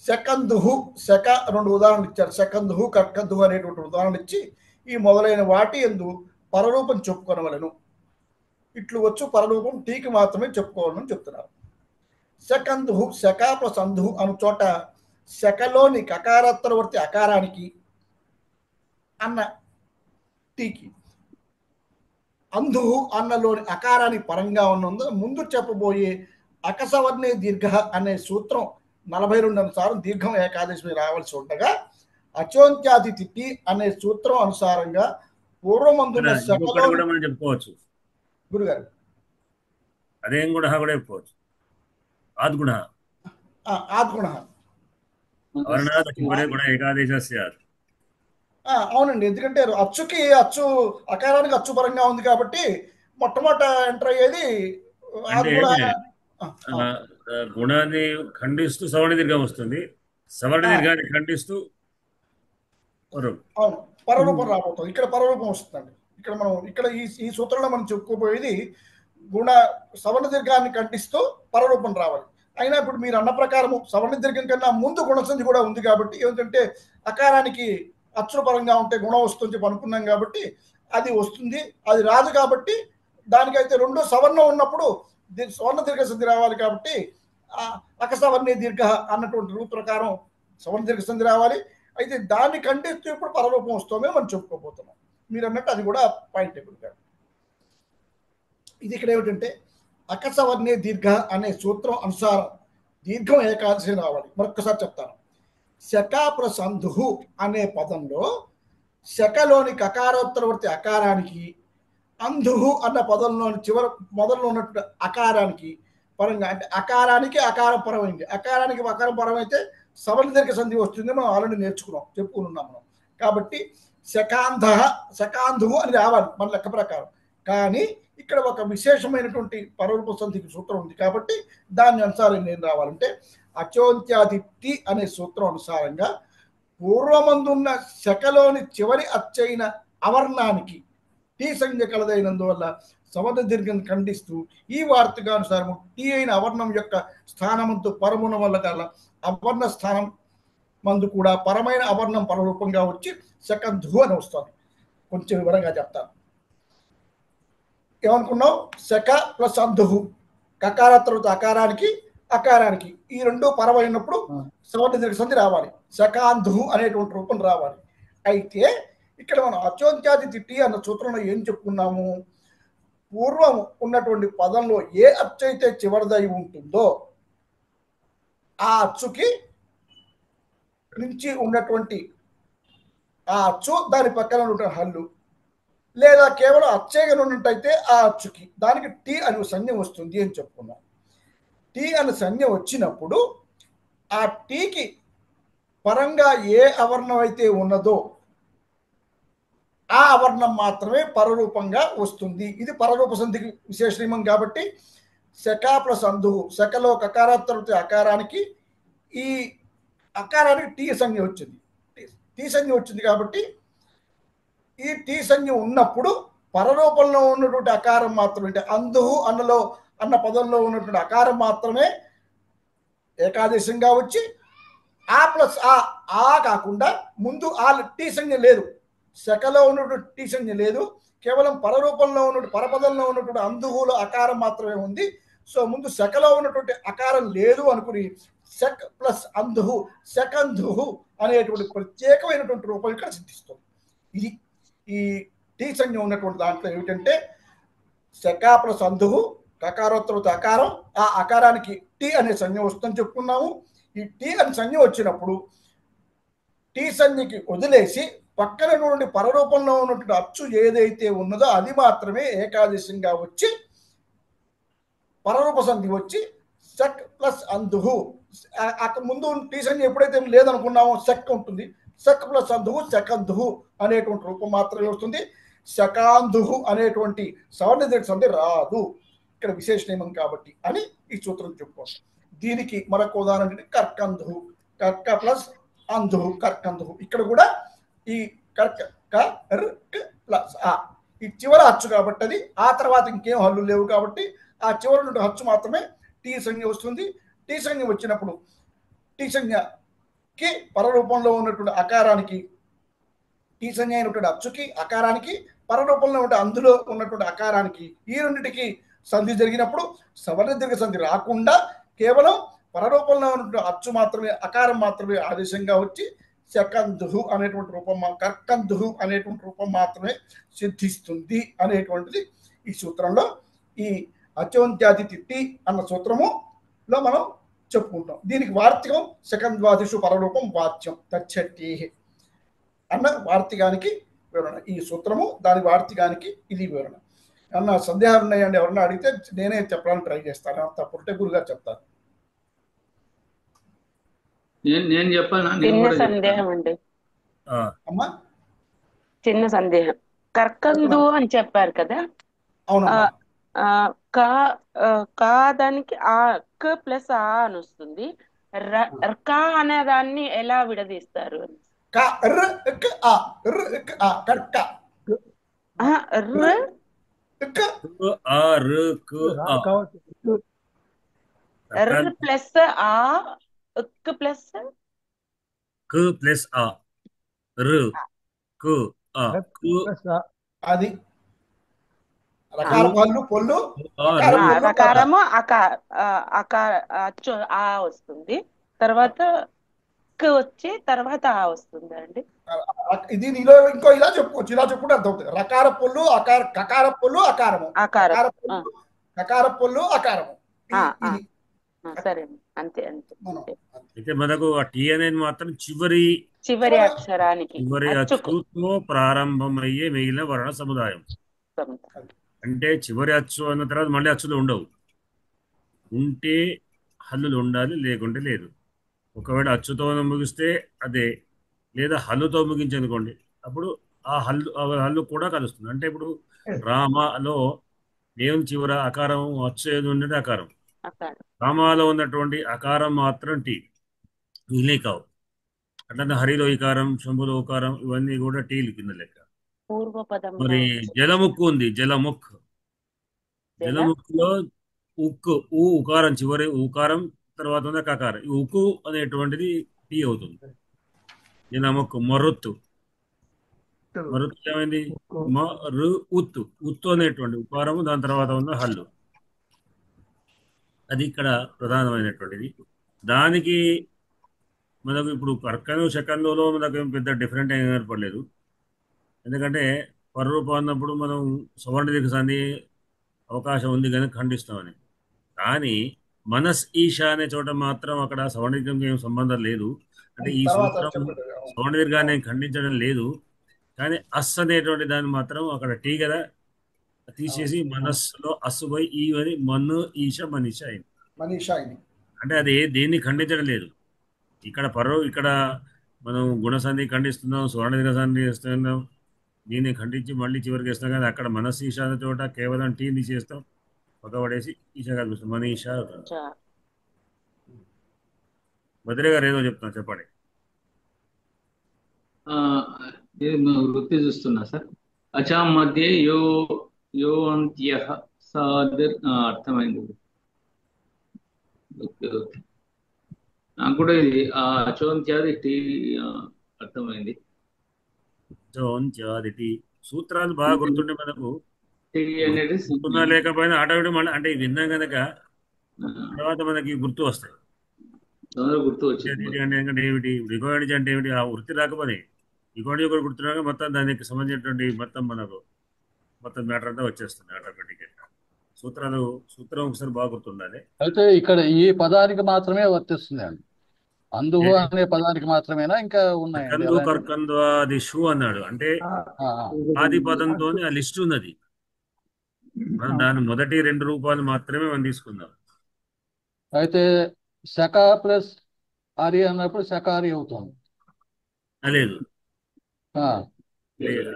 సెకందుహు శక రెండు ఉదాహరణలు ఇచ్చారు. సెకందుహు కర్కందుహు అనేటువంటి ఉదాహరణలు ఇచ్చి ఈ మొదలైన వాటి యందు పరరూపం చెప్పుకోవలను. ఇట్లు వచ్చు పరరూపం టీకి మాత్రమే చెప్పుకోవాలని చెప్తున్నారు. సెకందుహు శక ప్లస్ అంధుహు అను చోట శకలోని కకారోత్తరవర్తి అకారానికి అన్న టీకి, అంధుహు అన్నలోని అకారానికి పరంగా ఉన్నందు ముందు చెప్పబోయే అకసవర్ణే దీర్ఘ అనే సూత్రం 42 అనుసారం దీర్ఘం ఏకాదశి రావాల్సి ఉండగా అచోంత్యాది తిథి అనే సూత్రం అనుసారంగా పూర్వమందున్న చెప్పుకోవచ్చు. గురుగారు అదేం కూడా చెప్పుకోవచ్చు. ఆద్గుణ అవునండి. ఎందుకంటే అచ్చు అకారానికి అచ్చు పరంగా ఉంది కాబట్టి మొట్టమొదట ఎంటర్ అయ్యేది గుణాన్ని ఖండిస్తూ సవర్ణ దీర్ఘం వస్తుంది, సవర్ణ దీర్ఘాన్ని ఖండిస్తూ పరరూపం రాబోతుంది. ఇక్కడ పరరూపం వస్తుందండి. ఇక్కడ ఈ సూత్రంలో మనం చెప్పుకోబోయేది సవర్ణ దీర్ఘాన్ని ఖండిస్తూ పరరూపం రావాలి. అయినా ఇప్పుడు మీరు అన్న ప్రకారము సవర్ణ దీర్ఘం కన్నా ముందు గుణసంధి కూడా ఉంది కాబట్టి ఏంటంటే అకారానికి అచ్చుల పరంగా ఉంటే గుణం వస్తుంది చెప్పి అనుకున్నాం కాబట్టి అది వస్తుంది. అది రాదు కాబట్టి దానికైతే రెండు సవర్ణం ఉన్నప్పుడు స్వర్ణ దీర్ఘ సంధి రావాలి కాబట్టి అకసవర్ణీయ దీర్ఘ అన్నటువంటి రూపు ప్రకారం సవర్ణ దీర్ఘ సంధి రావాలి. అయితే దాన్ని ఖండిస్తూ ఇప్పుడు పరరూపం వస్తుందో మనం చెప్పుకోబోతున్నాం. మీరు అన్నట్టు అది కూడా పాయింట్ టేబుల్ కాదు. ఇది ఇక్కడ ఏమిటంటే అకసవర్ణీయ దీర్ఘ అనే సూత్రం అనుసారం దీర్ఘం ఏకాదశి రావాలి. మరొకసారి చెప్తాను. శకా ప్లస్ అంధు అనే పదంలో శకలోని కకారోత్తరవర్తి అకారానికి, అంధుహు అన్న పదంలోని మొదల్లో ఉన్నటువంటి అకారానికి పరంగా, అంటే అకారానికి అకారం పరమైంది. అకారానికి అకారం పరమైతే సవర్ణ దీర్ఘ సంధి వస్తుంది. మనం ఆల్రెడీ చెప్పుకున్నాం మనం. కాబట్టి శకాంధువు అని రావాలి మన లెక్క ప్రకారం. కానీ ఇక్కడ ఒక విశేషమైనటువంటి పరరూప సంధికి సూత్రం ఉంది కాబట్టి దాని అనుసారం ఏం రావాలంటే అచోంత్యాదిత్తి అనే సూత్రం అనుసారంగా పూర్వమందున్న శకలోని చివరి అచ్చైన అవర్ణానికి టీ సంజ్ఞ కలదైనందువల్ల సవర్ణ దీర్ఘం ఖండిస్తూ ఈ వార్తకానుసారము టీ అయిన అవర్ణం యొక్క స్థానమంతు పరమున వల్ల గల అవర్ణ స్థానం మందు కూడా పరమైన అవర్ణం పరరూపంగా వచ్చి శకంధు అని వస్తుంది. కొంచెం వివరంగా చెప్తాను. ఏమనుకున్నాం? శక ప్లస్ అంధుహు, కకార తర్వాత అకారానికి ఈ రెండు పరమైనప్పుడు సవర్ణ దీర్ఘ సంధి రావాలి. శకాంధుహు అనేటువంటి రూపం రావాలి. అయితే ఇక్కడ మనం అచోంత్యాది తిట్టి అన్న సూత్రంలో ఏం చెప్పుకున్నాము? పూర్వం ఉన్నటువంటి పదంలో ఏ అచ్చు అయితే చివరిదై ఉంటుందో ఆ అచ్చుకి నుంచి ఉన్నటువంటి ఆ అచ్చు దాని పక్కన ఉన్నటువంటి హల్లు, లేదా కేవలం అచ్చేగా ఉన్నట్టయితే ఆ అచ్చుకి దానికి టీ అనే సంజ్ఞ వస్తుంది అని చెప్పుకున్నాం. టీ అనే సంజ్ఞ వచ్చినప్పుడు ఆ టీకి పరంగా ఏ అవర్ణం అయితే ఉన్నదో ఆ అవర్ణం మాత్రమే పరరూపంగా వస్తుంది. ఇది పరరూప సంధికి విశేష నియమం కాబట్టి శకా ప్లస్ అంధువు, శకలో కకారాత్తరత అకారానికి, ఈ అకారానికి టీ సంజ్ఞ వచ్చింది. టీ సంజ్ఞ వచ్చింది కాబట్టి ఈ టీ సంజ్ఞ ఉన్నప్పుడు పరరూపంలో ఉన్నటువంటి అకారం మాత్రమే, అంటే అంధువు అన్న పదంలో ఉన్నటువంటి అకారం మాత్రమే ఏకాదేశంగా వచ్చి ఆ ప్లస్ ఆ కాకుండా ముందు ఆ టీ సంజ్ఞ లేదు, శకలో ఉన్నటువంటి టీ సంజ్ఞ లేదు, కేవలం పరరూపంలో ఉన్నటువంటి పరపదంలో ఉన్నటువంటి అంధువులో అకారం మాత్రమే ఉంది. సో ముందు శకలో ఉన్నటువంటి అకారం లేదు అనుకుని శక్ ప్లస్ అంధుహు, శకంధుహు అనేటువంటి ప్రత్యేకమైనటువంటి రూపం ఇక్కడ సిద్ధిస్తుంది. ఇది ఈ టీ సంజ్ఞ ఉన్నటువంటి దాంట్లో ఏమిటంటే శకా ప్లస్ అంధుహు, కకారోత్తరత అకారం, ఆ అకారానికి టీ అనే సంజ్ఞ వస్తుందని చెప్పుకున్నాము. ఈ టీ అనే సంజ్ఞ వచ్చినప్పుడు టీ సంజ్ఞకి వదిలేసి పక్కన నుండి పరరూపంలో ఉన్నటువంటి అచ్చు ఏదైతే ఉన్నదో అది మాత్రమే ఏకాదశంగా వచ్చి పరరూప సంధి వచ్చి శక్ ప్లస్ అంధుహు. ముందు టీ సంజ్ఞ ఎప్పుడైతే లేదనుకున్నామో శక్ ఉంటుంది, శక్ ప్లస్ అంధుహు శకంధుహు అనేటువంటి రూపం మాత్రమే వస్తుంది. శకాంధుహు అనేటువంటి సవర్ణ దీర్ఘ సంధి రాదు. ఇక్కడ విశేష నియమం కాబట్టి అని ఈ సూత్రం చెప్పుకోవచ్చు. దీనికి మరొక ఉదాహరణ కర్కంధుహు, కర్క ప్లస్ అంధుహు కర్కంధుహు. ఇక్కడ కూడా ఈ కర్క ప్లస్ ఈ చివరి హచ్చు కాబట్టి అది, ఆ తర్వాత ఇంకేం హల్లు లేవు కాబట్టి ఆ చివరి నుండి హచ్చు మాత్రమే టీ సంజ్ఞ వస్తుంది. టీ సంజ్ఞ వచ్చినప్పుడు టీ సంజ్ఞకి పరరూపంలో ఉన్నటువంటి అకారానికి, టీ సంజ్ఞ అయినటువంటి అచ్చుకి అకారానికి, పరరూపంలో ఉంటే అందులో ఉన్నటువంటి అకారానికి ఈ రెండింటికి సంధి జరిగినప్పుడు సవర్ణ దీర్ఘ సంధి రాకుండా కేవలం పరరూపంలో ఉన్నటువంటి అచ్చు మాత్రమే అకారం మాత్రమే ఆదేశంగా వచ్చి శకంధుహు అనేటువంటి రూపం, కర్కంధుహు అనేటువంటి రూపం మాత్రమే సిద్ధిస్తుంది అనేటువంటిది ఈ సూత్రంలో, ఈ అచోంత్యాది తిట్టి అన్న సూత్రములో మనం చెప్పుకుంటాం. దీనికి వార్తికం శకంద్వాదిషు పరరూపం వాచ్యం తచ్చట్టి అన్న వార్తికానికి వివరణ. ఈ సూత్రము దాని వార్తికానికి ఇది వివరణ. అన్న సందేహాలు ఉన్నాయండి? ఎవరన్నా అడిగితే నేనే చెప్పడానికి ట్రై చేస్తాను. తప్పుంటే గురుగారు చెప్తారు. నేను చెప్పాను. చిన్న సందేహం అండి. అమ్మా చిన్న సందేహం. కర్కందు అని చెప్పారు కదా, కా దానికి ఆ క ప్లస్ ఆ అని వస్తుంది. కా అనే దాన్ని ఎలా విడదీస్తారు? ప్లస్ ఆ ప్లస్ ప్లస్ అది రకార పళ్ళు పొల్లు అకార ఆ, పొల్లు రకారము అకార అచ్చు ఆ వస్తుంది, తర్వాత క్ వచ్చి తర్వాత ఆ వస్తుంది అండి. ఇది నీలో ఇంకో ఇలా చెప్పుకోవచ్చు, ఇలా చెప్పుకుంటే అర్థం అవుతుంది. రకార పొల్లు కకార పొల్లు అకారము, ఆకారం. కకార పొల్లు కకార పొల్లు అకారము. ఇది సరే అంతే అంతే. అయితే మనకు ఆ టీ అనేది మాత్రం చివరి అక్షరానికి అచ్చుకు అచ్చుతో ప్రారంభమయ్యే మిగిలిన వర్ణ సముదాయం. అంటే చివరి అచ్చు అన్న తర్వాత మళ్ళీ అచ్చులు ఉండవు. ఉంటే హల్లులు ఉండాలి, లేకుంటే లేదు. ఒకవేళ అచ్చుతో ముగిస్తే అదే, లేదా హల్లుతో ముగించనుకోండి, అప్పుడు ఆ హల్లు కూడా కలుస్తుంది. అంటే ఇప్పుడు రామలో దేవుని చివర అకారం అచ్చు ఏది ఉండేది అకారం, రామాలో ఉన్నటువంటి అకారం మాత్రం టీ, మిగిలే కావు. అట్లనే హరిలో ఇకారం, శంభులో ఉకారం, ఇవన్నీ కూడా టీలు కింద లెక్క. మరి జలముక్కు ఉంది, జలముక్కులో ఉక్కు ఉకారం చివరి ఉకారం తర్వాత ఉంది కకారం. ఈ ఉక్కు అనేటువంటిది టీ అవుతుంది. జలముక్కు. మరుత్తు ఏమైంది? ఉత్తు అనేటువంటి ఉకారము, దాని తర్వాత ఉన్న హల్లు. అది ఇక్కడ ప్రధానమైనటువంటిది. దానికి మనకు ఇప్పుడు కర్కను సెకండ్లో మనకు పెద్ద డిఫరెంట్ ఏం ఏర్పడలేదు. ఎందుకంటే పరరూపం అన్నప్పుడు మనం సవర్ణ దీర్ఘ సంధి అవకాశం ఉంది కానీ ఖండిస్తామని. కానీ మనస్ ఈశా అనే చోట మాత్రం అక్కడ సవర్ణ దీర్ఘంతో ఏం సంబంధం లేదు. అంటే ఈ సూత్రం సవర్ణ దీర్ఘాన్ని ఖండించడం లేదు, కానీ అస్ అనేటువంటి దాన్ని మాత్రం అక్కడ టీ కదా తీసేసి మనస్సులో అస్సు పోయి ఈ అని మన్ను ఈశ మనీష అయింది. అంటే అది దేన్ని ఖండించడం లేదు. ఇక్కడ మనం గుణసంధి ఖండిస్తున్నాం, స్వర్ణ దీర్ఘ సంధి చేస్తున్నాం, దీన్ని ఖండించి మళ్ళీ చివరికి వేస్తాం. కానీ అక్కడ మనస్సు ఈశా అనే చోట కేవలం టీ తీసేస్తాం, పక్కపడేసి ఈశా కనిపిస్తాం, మనీషా. బద్రే గారు ఏదో చెప్తున్నా, చెప్పండి. వృత్తి చూస్తున్నా సార్. అచా మధ్య యో అంత్య సాదర్ అర్థమైంది. ఓకే ఓకే, నాకు కూడా ఇది అచోంత్యాది టీ అర్థమైంది. సూత్రాలు బాగా గుర్తుండే మనకు, టీ అనేది లేకపోయినా ఆటోమేటిక్ మళ్ళీ అంటే విన్నాం కనుక తర్వాత మనకి గుర్తు వస్తాయి. గుర్తు వచ్చింది ఏమిటి రికార్డ్ అంటే ఏమిటి, ఆ వృత్తి రాకపోతే రికార్డు ఒకటి గుర్తున్నాక మొత్తం దానికి సంబంధించినటువంటి మొత్తం మ్యాటర్ అంతా వచ్చేస్తుంది ఆటోమేటిక్గా. సూత్రం ఒకసారి బాగా గుర్తుండాలి. అయితే ఇక్కడ ఈ పదానికి మాత్రమే వర్తిస్తుంది అండి. అందుహు అనే పదానికి మాత్రమేనా ఇంకా ఉన్నాయండి? కర్కంద్వాది షూ అన్నాడు అంటే ఆది పదంతో ఆ లిస్ట్ ఉన్నది. మనం దాని మొదటి 2 రూపాయలు మాత్రమే మనం తీసుకుందాం. అయితే శక ప్లస్ ఆరి అన్నప్పుడు శకారి అవుతుంది. లేదు,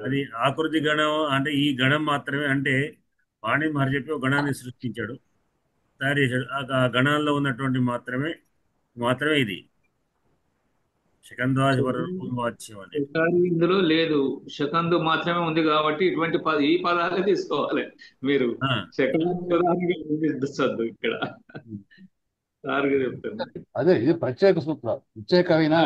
అది ఆకృతి గణం. అంటే ఈ గణం మాత్రమే, అంటే వాణి మహర్షి చెప్పి ఒక గణాన్ని సృష్టించాడు, తయారు చేశాడు. ఆ గణాల్లో ఉన్నటువంటి మాత్రమే ఇది శకంద్వాచ్యం అని. ఇందులో లేదు, శకందు మాత్రమే ఉంది కాబట్టి ఇటువంటి ఈ పదాలే తీసుకోవాలి మీరు. శకందు ఇక్కడ అదే ఇది ప్రత్యేక సూత్రం, ప్రత్యేకమైన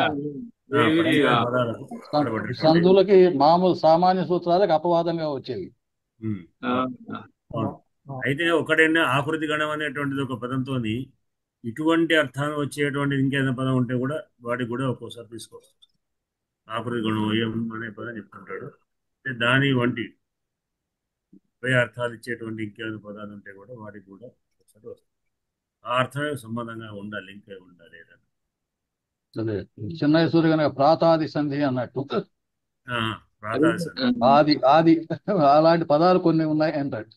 సందులకి మామూలు సామాన్య సూత్రాలకు అపవాదంగా వచ్చేవి. అయితే ఒకటైనా ఆకృతి గణం అనేటువంటిది ఒక పదంతో ఇటువంటి అర్థాన్ని వచ్చేటువంటి ఇంకేదైనా పదం ఉంటే కూడా వాటికి కూడా ఒక్కోసారి తీసుకోవచ్చు. ఆకృతి గణం అనే పదం చెప్తుంటాడు. దాని వంటి అర్థాలు ఇచ్చేటువంటి ఇంకేదైనా పదాలు ఉంటే కూడా వాటికి కూడా ఒకసారి వస్తుంది. ఆ అర్థమే సంబంధంగా ఉండాలి, ఇంకా ఉండాలి ఏదైనా. చిన్న సూర్య కనుక ప్రాతాది సంధి అన్నట్టు ఆది అలాంటి పదాలు కొన్ని ఉన్నాయి అంటాడు.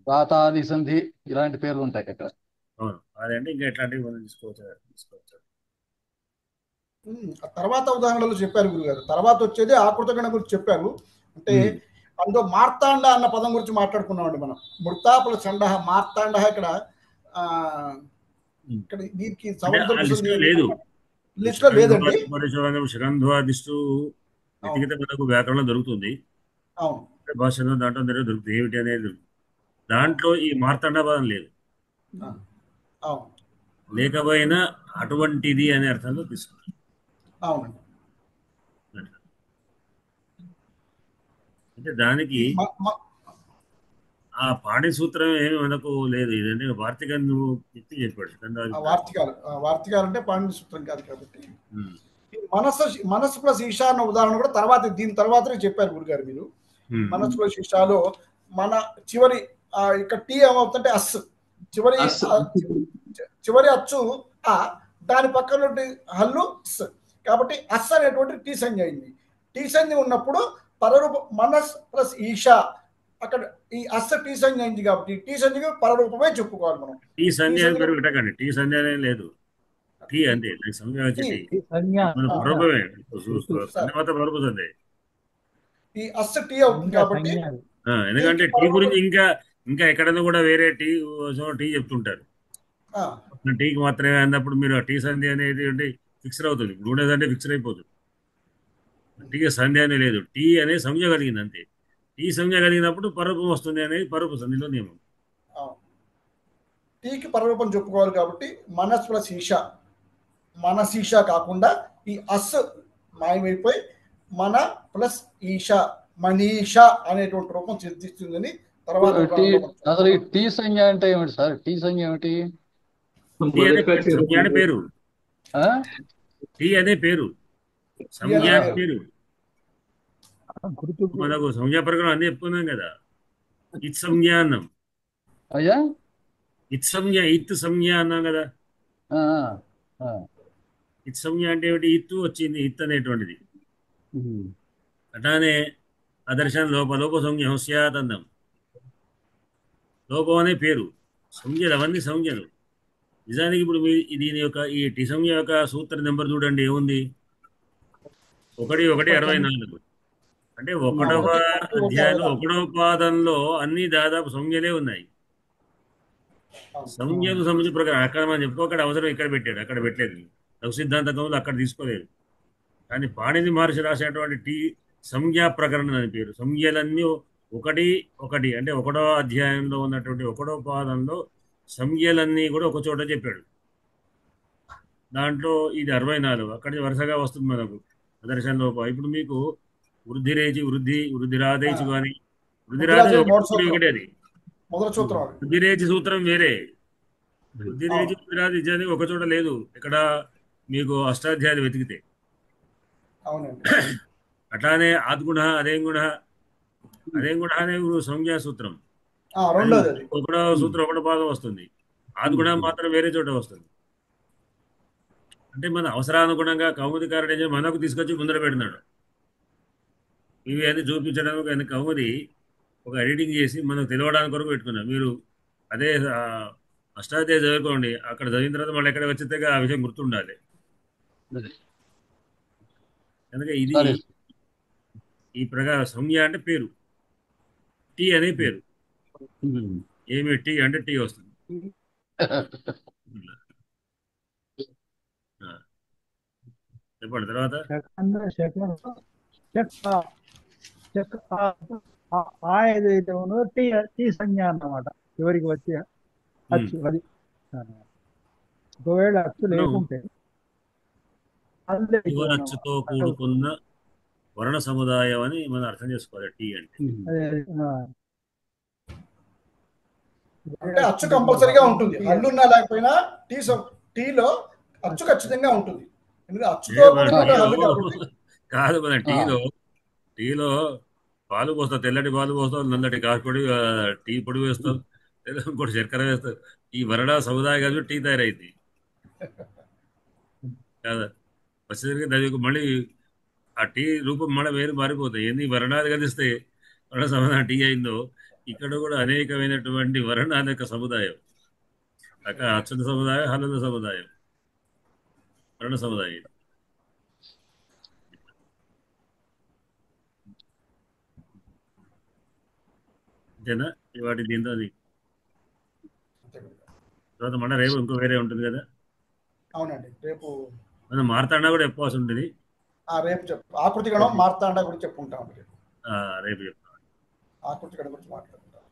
ప్రాతాది సంధి ఇలాంటి పేర్లు ఉంటాయి అక్కడ. అదంటే ఇంకా ఎట్లాంటివి మనం తీసుకోవచ్చు. తర్వాత ఉదాహరణలు చెప్పారు గురుగారు. తర్వాత వచ్చేది ఆకృత గణ గురించి చెప్పారు. అంటే అందులో మార్తాండ అన్న పదం గురించి మాట్లాడుకున్నామండి మనం. మృతాపుల చండ మార్తాండ ఇక్కడ దీనికి లేదు, లిస్ట్ లో లేదండి. శకంధ్వాదిష్టు మనకు వ్యాకరణం దొరుకుతుంది, భాషలో దాంట్లో దొరుకుతుంది. ఏమిటి అనేది దాంట్లో ఈ మార్తాండ పదం లేదు. లేకపోయినా అటువంటిది అనే అర్థంలో తీసుకున్నాం. అవునండి. అంటే దానికి ఆ పాడి సూత్రం ఏమి మనకు లేదు. ఇదంటే వార్తికాన్ని నువ్వు ఎత్తి చెప్పాడు. వార్తికాలు అంటే పాణిని సూత్రం కాదు కాబట్టి మనస్సు ప్లస్ ఈశా అన్న ఉదాహరణ కూడా తర్వాత దీని తర్వాతనే చెప్పారు గురుగారు మీరు. మనస్సు ప్లస్ ఈశాలో మన చివరి ఇక్కడ టీ ఏమవుతుందంటే అస్ చివరి అచ్చు ఆ దాని పక్కన హల్లు స్ కాబట్టి అస్ అనేటువంటి టీ సంజ్ఞ అయింది. టీ సంజ్ఞ ఉన్నప్పుడు పరరూప మనస్ ప్లస్ ఈశా అక్కడ ఈ అస్ టీ సంజ్ఞ అయింది కాబట్టి టీ సంజ్ఞ పరరూపమే చెప్పుకోవాలి మనం. టీ సంజ్ఞ పెట్టకండి, టీ సంజ్ఞ లేదు, టీ అంతే సంజ్ఞ పరూపమే ఈ అస్ టీ అవుతుంది కాబట్టి. ఎందుకంటే టీ గురించి ఇంకా ఎక్కడైనా కూడా వేరే టీ చెప్తుంటారు. టీకి మాత్రమే అన్నప్పుడు మీరు టీ సంధ్య అనేది అంటే ఫిక్సర్ అవుతుంది. నూనె అంటే ఫిక్సర్ అయిపోతుంది. టీ సంధ్య అనే లేదు, టీ అనేది సంజ్ఞ కలిగింది అంతే. టీ సంజ్ఞ కలిగినప్పుడు పరరూపం వస్తుంది అనేది పరరూప సంధిలో నియమం. టీకి పరరూపం చెప్పుకోవాలి కాబట్టి మనస్ ప్లస్ ఈశా, మనసీషా కాకుండా ఈ అస్ మాయమైపోయి మన ప్లస్ ఈశా మనీషా అనేటువంటి రూపం సిద్ధిస్తుందని తర్వాత. అసలు ఈ టీ సంజ్ఞ అంటే ఏమిటి సార్? టీ సంజ్ఞ ఏమిటి? పేరు, టీ అనే పేరు, సంజ్ఞ పేరు. మనకు సంజ్ఞా ప్రకారం అన్నీ చెప్పుకున్నాం కదా. ఇత్ సంజ్ఞ అన్నాం. అయ్యా ఇత్ సంజ్ఞ అన్నాం కదా. ఇత్ సంజ్ఞ అంటే ఏమిటి? ఇత్తు వచ్చింది, ఇత్ అనేటువంటిది. అట్లానే అదర్శన లోప సంజ్ఞ హుస్యాత్ అన్నాం. లోపం అనే పేరు, సంజ్ఞలు అవన్నీ సంజ్ఞలు. నిజానికి ఇప్పుడు దీని యొక్క ఈ టి సంజ్ఞ యొక్క సూత్ర నెంబర్ చూడండి, ఏముంది? 1:64. అంటే 1వ అధ్యాయంలో 1వ పాదంలో అన్ని దాదాపు సంజ్ఞలే ఉన్నాయి. సంజ్ఞలు సంబంధించిన ప్రకారం అక్కడ మనం చెప్పుకోకడ అవసరం ఇక్కడ పెట్టాడు, అక్కడ పెట్టలేదు. లఘు సిద్ధాంతంలో అక్కడ తీసుకోలేదు. కానీ పాణిని మహర్షి రాసినటువంటి టీ సంజ్ఞా ప్రకరణం అని పేరు. సంజ్ఞలన్నీ ఒకటి అంటే 1వ అధ్యాయంలో ఉన్నటువంటి 1వ పాదంలో సంజ్ఞలన్నీ కూడా ఒక చోట చెప్పాడు. దాంట్లో ఇది 64, అక్కడి వరుసగా వస్తుంది మనకు దర్శన లోపం. ఇప్పుడు మీకు వృద్ధిరేచి వృద్ధిరాదేచు కానీ వృద్ధిరాదే ఒకటి, అది వృద్ధిరేచి సూత్రం వేరే. వృద్ధిరేచి వృద్ధిరాదేచి అని ఒక చోట లేదు. ఇక్కడ మీకు అష్టాధ్యాయులు వెతికితే. అట్లానే ఆద్గుణ అదేం గుణ అనే సంజ్ఞా సూత్రం. 1వ సూత్రం 1వ పాదం వస్తుంది. ఆద్గుణ మాత్రం వేరే చోట వస్తుంది. అంటే మన అవసరానుగుణంగా కౌముదికారుడు మనకు తీసుకొచ్చి ముందర పెడుతున్నాడు. ఇవి అన్ని చూపించడానికి ఆయన కౌముది ఒక ఎడిటింగ్ చేసి మనకు తెలియడానికి కొరకు పెట్టుకున్నాం. మీరు అదే అష్టాధ్యాయ చదువుకోండి, అక్కడ చదివిన తర్వాత మళ్ళీ ఎక్కడ వచ్చితే ఆ విషయం గుర్తుండాలి. కనుక ఇది ఈ ప్రకారం సంజ్ఞ అంటే పేరు, టీ అనే పేరు. ఏమి టీ అంటే టీ వస్తుంది. చెప్పండి తర్వాత. ఏదైతే ఉన్నదో టీ సంజ్ఞ అన్నమాట చివరికి వచ్చి అచ్చు. అది ఒకవేళ అచ్చు లేకుంటే అచ్చుతో కూడుకున్న వర్ణ సముదాయం అని మనం అర్థం చేసుకోవాలి టీ అంటే. అంటే అచ్చు కంపల్సరీగా ఉంటుంది, హల్లున్నా లేకపోయినా టీలో అచ్చు ఖచ్చితంగా ఉంటుంది. కాదు మన టీలో పాలు పోస్తావు, తెల్లటి పాలు పోస్తావు, నల్లటి కాఫీ టీ పొడి వేస్తావు, ఇంకోటి చక్కెర వేస్తావు. ఈ వరణ సముదాయం కలిసి టీ తయారైంది కాదా. వచ్చేసరికి దానికి మళ్ళీ ఆ టీ రూపం మళ్ళీ వేరు మారిపోతాయి. ఎన్ని వర్ణాలు కలిస్తే వర్ణ సముదాయం టీ అయిందో, ఇక్కడ కూడా అనేకమైనటువంటి వర్ణాల యొక్క సముదాయం. అక్కడ అచ్చుల సముదాయం, హల్లుల సముదాయం, వర్ణ సముదాయం. అంతేనా? వాటి దీంతో అది తర్వాత మళ్ళీ రేపు ఇంకో వేరే ఉంటుంది కదా. అవునండి, రేపు మనం మార్తాండ కూడా చెప్పాల్సి ఉంటుంది. రేపు ఆకృతి గణం మార్తాండ గురించి చెప్పుకుంటాం. రేపు చెప్తాం ఆకృతి గణం గురించి మాట్లాడుకుంటాం.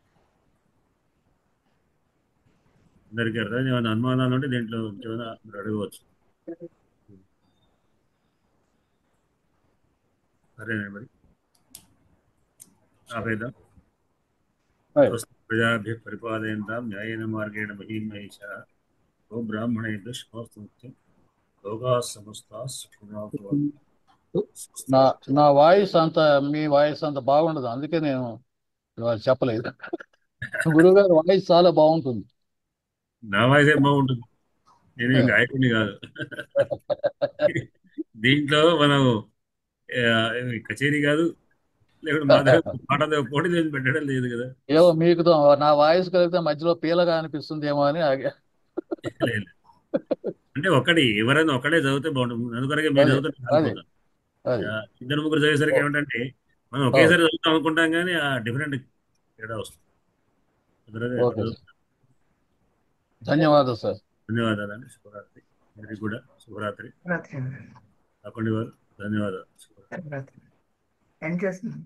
అందరికీ అర్థం. ఏమైనా అనుమానాలు ఉంటే దీంట్లో ఏమైనా మీరు అడగవచ్చు. సరేనా మరి? ఆపేద్దాం. స్వస్తి ప్రజాభ్యః పరిపాలయంతాం న్యాయేన మార్గేణ మహీం మహిషా గో బ్రాహ్మణేభ్యః శుభమస్తు నిత్యం లోకాః సమస్తాః సుఖినో భవంతు. నా వాయిస్ అంత మీ వాయిస్ అంత బాగుండదు, అందుకే నేను ఇవాళ చెప్పలేదు. గురువుగారు వాయిస్ చాలా బాగుంటుంది. నా వాయిస్ ఏం బాగుంటుంది, నేను గాయకుడిని కాదు. దీంట్లో మనం కచేరీ కాదు, లేకుంటే మా దగ్గర పాటలు పోటీ చేసి పెట్టడం లేదు కదా. ఏమో మీకు నా వాయిస్ కలిగితే మధ్యలో పీలగా అనిపిస్తుందేమో అని లేదు. అంటే ఒకటి ఎవరైనా ఒకటే చదివితే బాగుంటుంది, అందుకొరకే మీరు చదువుతుంటే ఇద్దరు ముగ్గురు చదివేసరికి ఏమిటంటే మనం ఒకేసారి చదువుతాం అనుకుంటాం కానీ ఆ డిఫరెంట్ తేడా వస్తుంది. ధన్యవాదాలు సార్. ధన్యవాదాలండి. శుభరాత్రి. మీరు కూడా శుభరాత్రి. కాకుండా వారు ధన్యవాదాలు. ఏం చేస్తున్నాను.